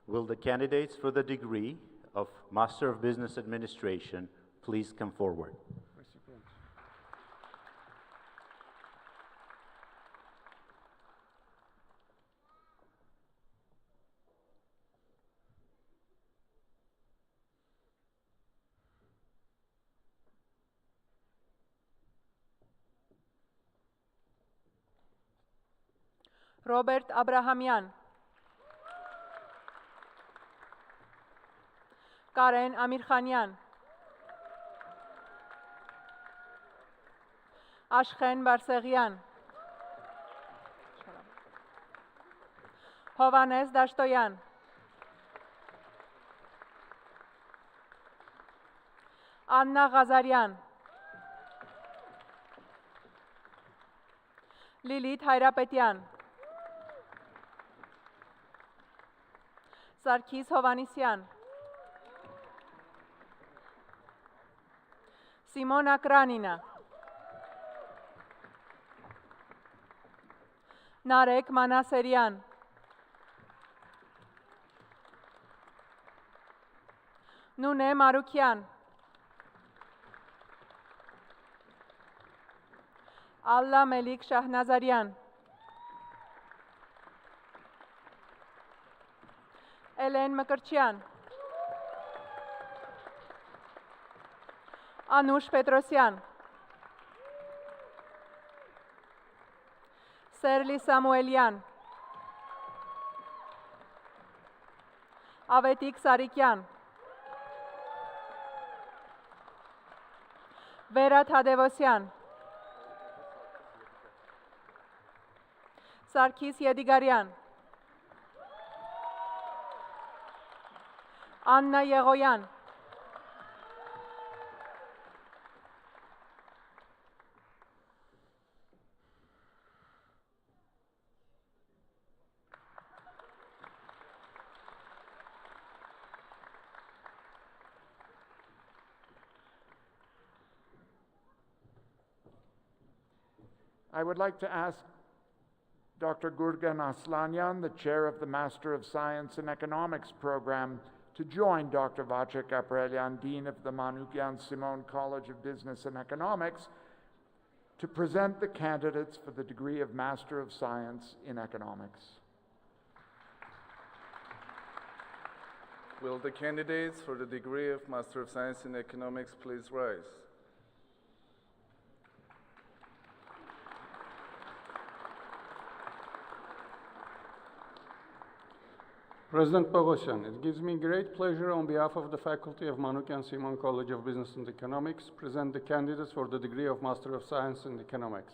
Will the candidates for the degree of Master of Business Administration please come forward? Ռոբերտ Աբրահամյան, Կարեն Ամիրխանյան, Աշխեն Բարսեղյան, Հովանես Դաշտոյան, Աննա Ղազարյան, Լիլիթ Հայրապետյան, Սարգիս Հովանիսյան, Սիմոնա Կրանինա, Նարեկ Մանասերյան, Նունե Մարուկյան, Ալլա Մելիք Շահնազարյան, Էլեն Մկրտչյան, Անուշ Պետրոսյան, Սերլի Սամուելյան, Ավետիք Սարիկյան, Վերա Թադևոսյան, Սարգիս Єդիգարյան, Աննա Եղոյան, I would like to ask Dr. Gurgen Aslanyan, the chair of the Master of Science in Economics program, to join Dr. Vacek Aprelian, Dean of the Manukyan Simon College of Business and Economics, to present the candidates for the degree of Master of Science in Economics. Will the candidates for the degree of Master of Science in Economics please rise? President Pogosyan, it gives me great pleasure on behalf of the faculty of Manukyan Simon College of Business and Economics present the candidates for the degree of Master of Science in Economics.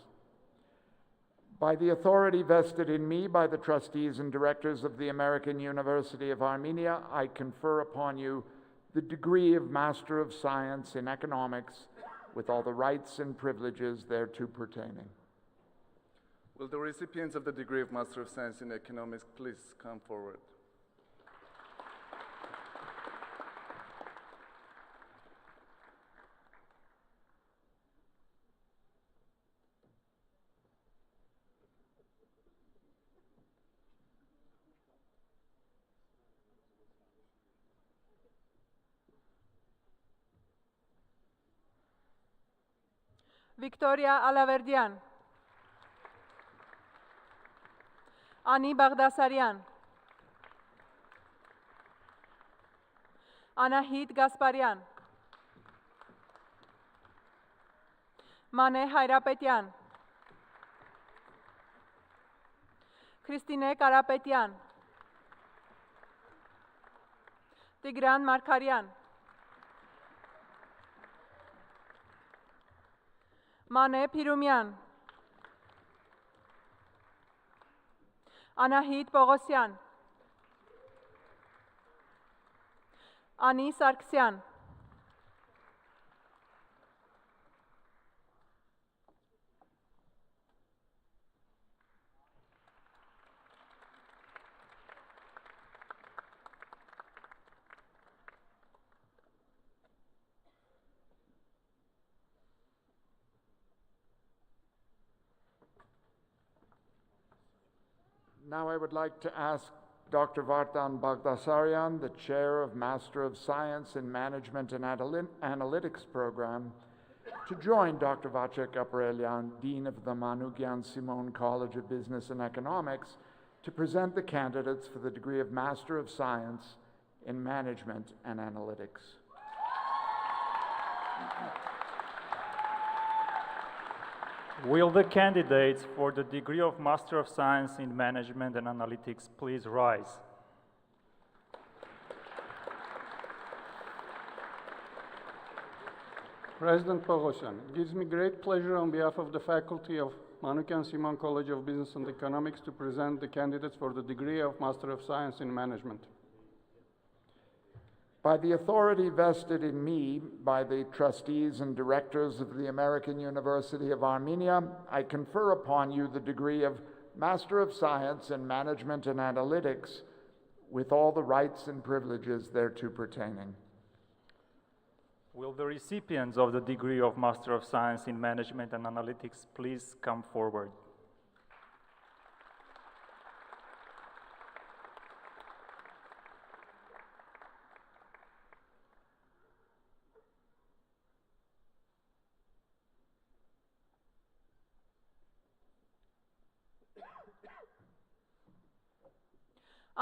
By the authority vested in me by the trustees and directors of the American University of Armenia, I confer upon you the degree of Master of Science in Economics with all the rights and privileges thereto pertaining. Will the recipients of the degree of Master of Science in Economics please come forward? Victoria Alaverdian, Ani Baghdasaryan, Anahit Gasparyan, Mane Hairapetyan, Christine Karapetyan, Tigran Markaryan, Mane Pirumyan, Anahit Pogosyan, Ani Sargsyan, Now I would like to ask Dr. Vartan Baghdasaryan, the Chair of Master of Science in Management and Analytics Program, to join Dr. Vacek Aprelian, Dean of the Manukyan Simon College of Business and Economics, to present the candidates for the degree of Master of Science in Management and Analytics. Will the candidates for the degree of Master of Science in Management and Analytics please rise? President Pogosyan, it gives me great pleasure on behalf of the faculty of Manukyan Simon College of Business and Economics to present the candidates for the degree of Master of Science in Management. By the authority vested in me by the trustees and directors of the American University of Armenia, I confer upon you the degree of Master of Science in Management and Analytics with all the rights and privileges thereto pertaining. Will the recipients of the degree of Master of Science in Management and Analytics please come forward?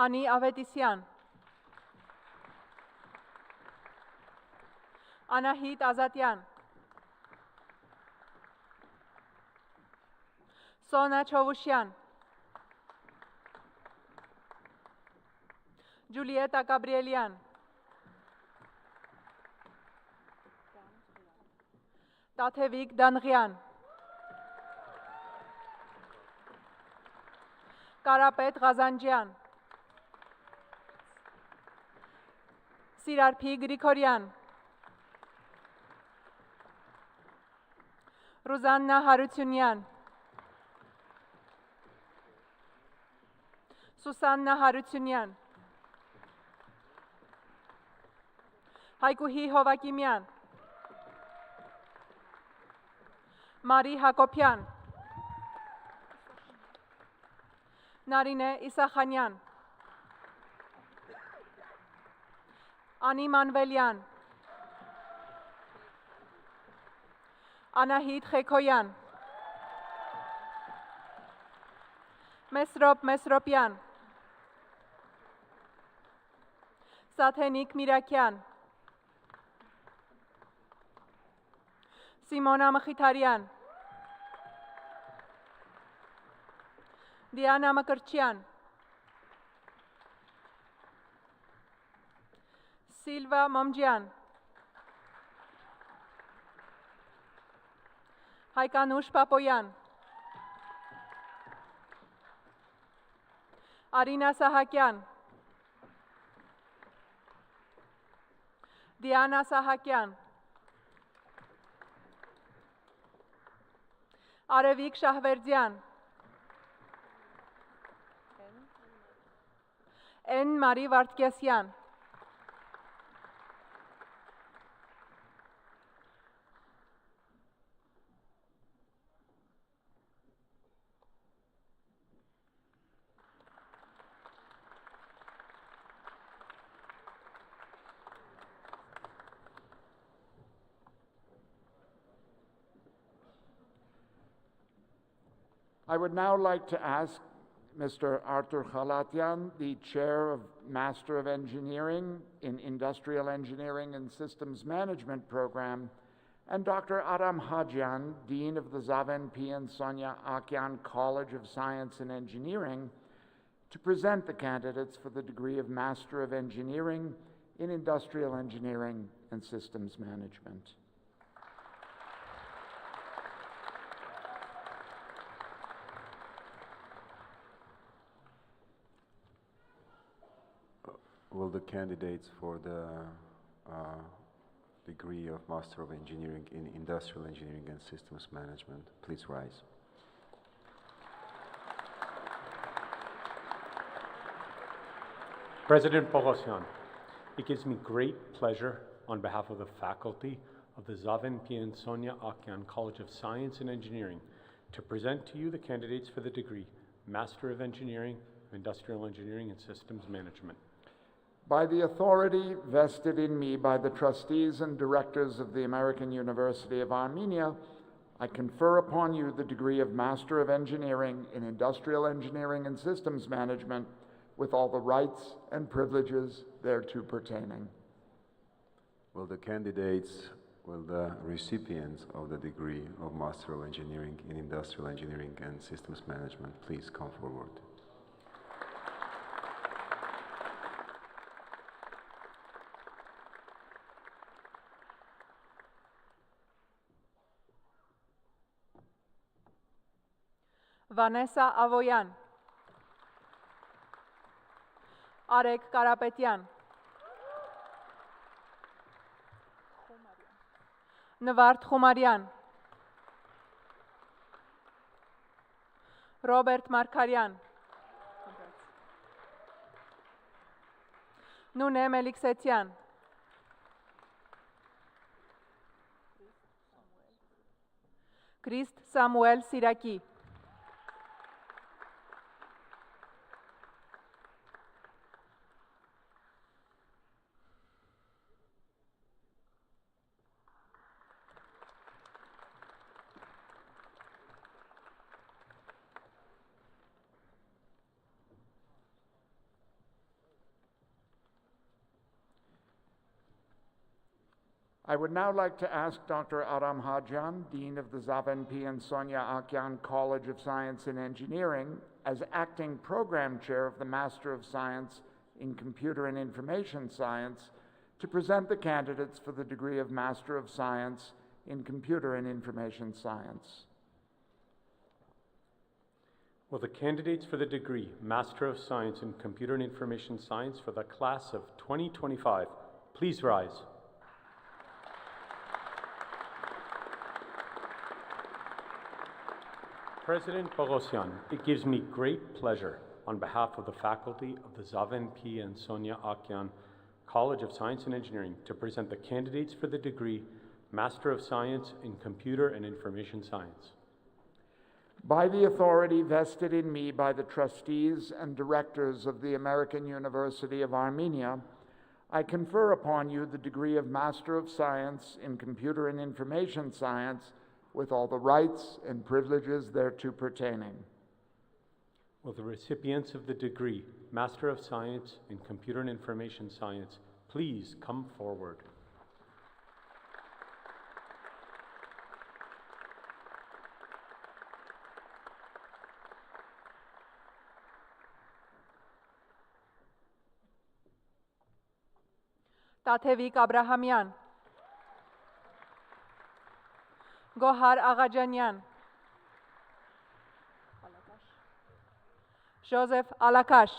Ani Avetisyan, Anahit Azatyan, Sona Chovusyan, Julieta Gabrielian, Tatevik Danrian, Karapet Ghazanjian, Sirarpi Grigoryan, Ruzanna Harutyunyan, Susanna Harutyunyan, Haikuhi Hovakimyan, Mari Hakopyan, Narine Isakhanyan, Ani Manvelyan, Anahit Khekoyan, Mesrop Mesropyan, Sathenik Mirakyan, Simona Mkhitarian, Diana Makarchian, Silva Momjian. Haykanush Papoyan. Arina Sahakyan. Diana Sahakyan. Arevik Shahverdian. N. Marie Vartkesyan. I would now like to ask Mr. Artur Khalatyan, the Chair of Master of Engineering in Industrial Engineering and Systems Management Program, and Dr. Aram Hajian, Dean of the Zaven P. and Sonia Akyan College of Science and Engineering, to present the candidates for the degree of Master of Engineering in Industrial Engineering and Systems Management. Will the candidates for the degree of Master of Engineering in Industrial Engineering and Systems Management please rise? President Bogosian, it gives me great pleasure on behalf of the faculty of the Zaven P. and Sonia Akyan College of Science and Engineering to present to you the candidates for the degree Master of Engineering, Industrial Engineering and Systems Management. By the authority vested in me by the trustees and directors of the American University of Armenia, I confer upon you the degree of Master of Engineering in Industrial Engineering and Systems Management with all the rights and privileges thereto pertaining. Will the recipients of the degree of Master of Engineering in Industrial Engineering and Systems Management please come forward? Vanessa Avoyan. Arek Karapetyan. Nvart Khumarian. Robert Markaryan. Nune Meliksetian. Christ Samuel Siraki. I would now like to ask Dr. Aram Hajian, Dean of the Zaven P. and Sonia Akyan College of Science and Engineering, as acting program chair of the Master of Science in Computer and Information Science, to present the candidates for the degree of Master of Science in Computer and Information Science. Will the candidates for the degree Master of Science in Computer and Information Science for the class of 2025 please rise? President Bogosian, it gives me great pleasure on behalf of the faculty of the Zaven P. and Sonia Akyan College of Science and Engineering to present the candidates for the degree Master of Science in Computer and Information Science. By the authority vested in me by the trustees and directors of the American University of Armenia, I confer upon you the degree of Master of Science in Computer and Information Science with all the rights and privileges thereto pertaining. Will the recipients of the degree Master of Science in Computer and Information Science please come forward? Տաթևիկ Աբրահամյան, Գոհար Աղաջանյան, Ժոզեֆ Ալակաշ,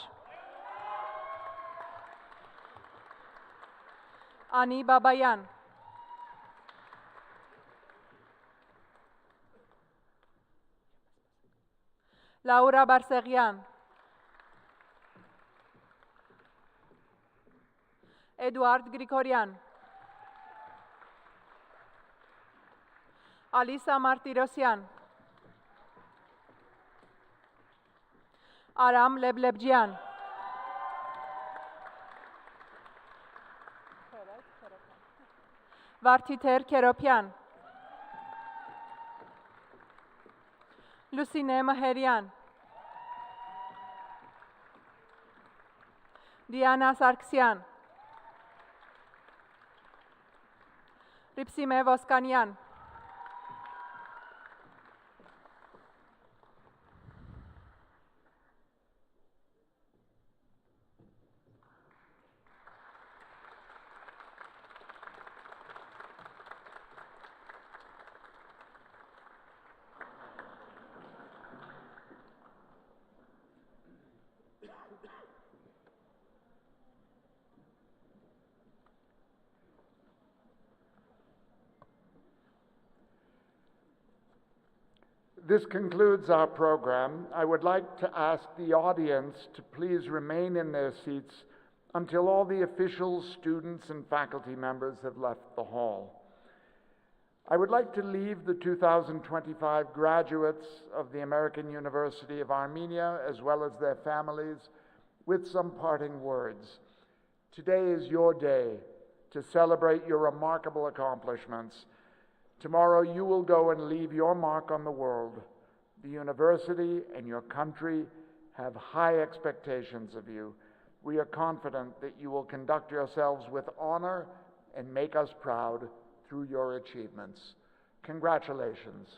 Անի Բաբայան, Լաուրա Բարսեղյան, Էդուարդ Գրիգորյան, Ալիսա Մարտիրոսյան, Արամ Լեբլեբջյան, Վարդիթեր Քերոփյան, Լուսինե Մհերյան, Դիանա Սարգսյան, Ռիփսիմե Ոսկանյան, This concludes our program. I would like to ask the audience to please remain in their seats until all the officials, students, and faculty members have left the hall. I would like to leave the 2025 graduates of the American University of Armenia, as well as their families, with some parting words. Today is your day to celebrate your remarkable accomplishments. Tomorrow you will go and leave your mark on the world. The university and your country have high expectations of you. We are confident that you will conduct yourselves with honor and make us proud through your achievements. Congratulations.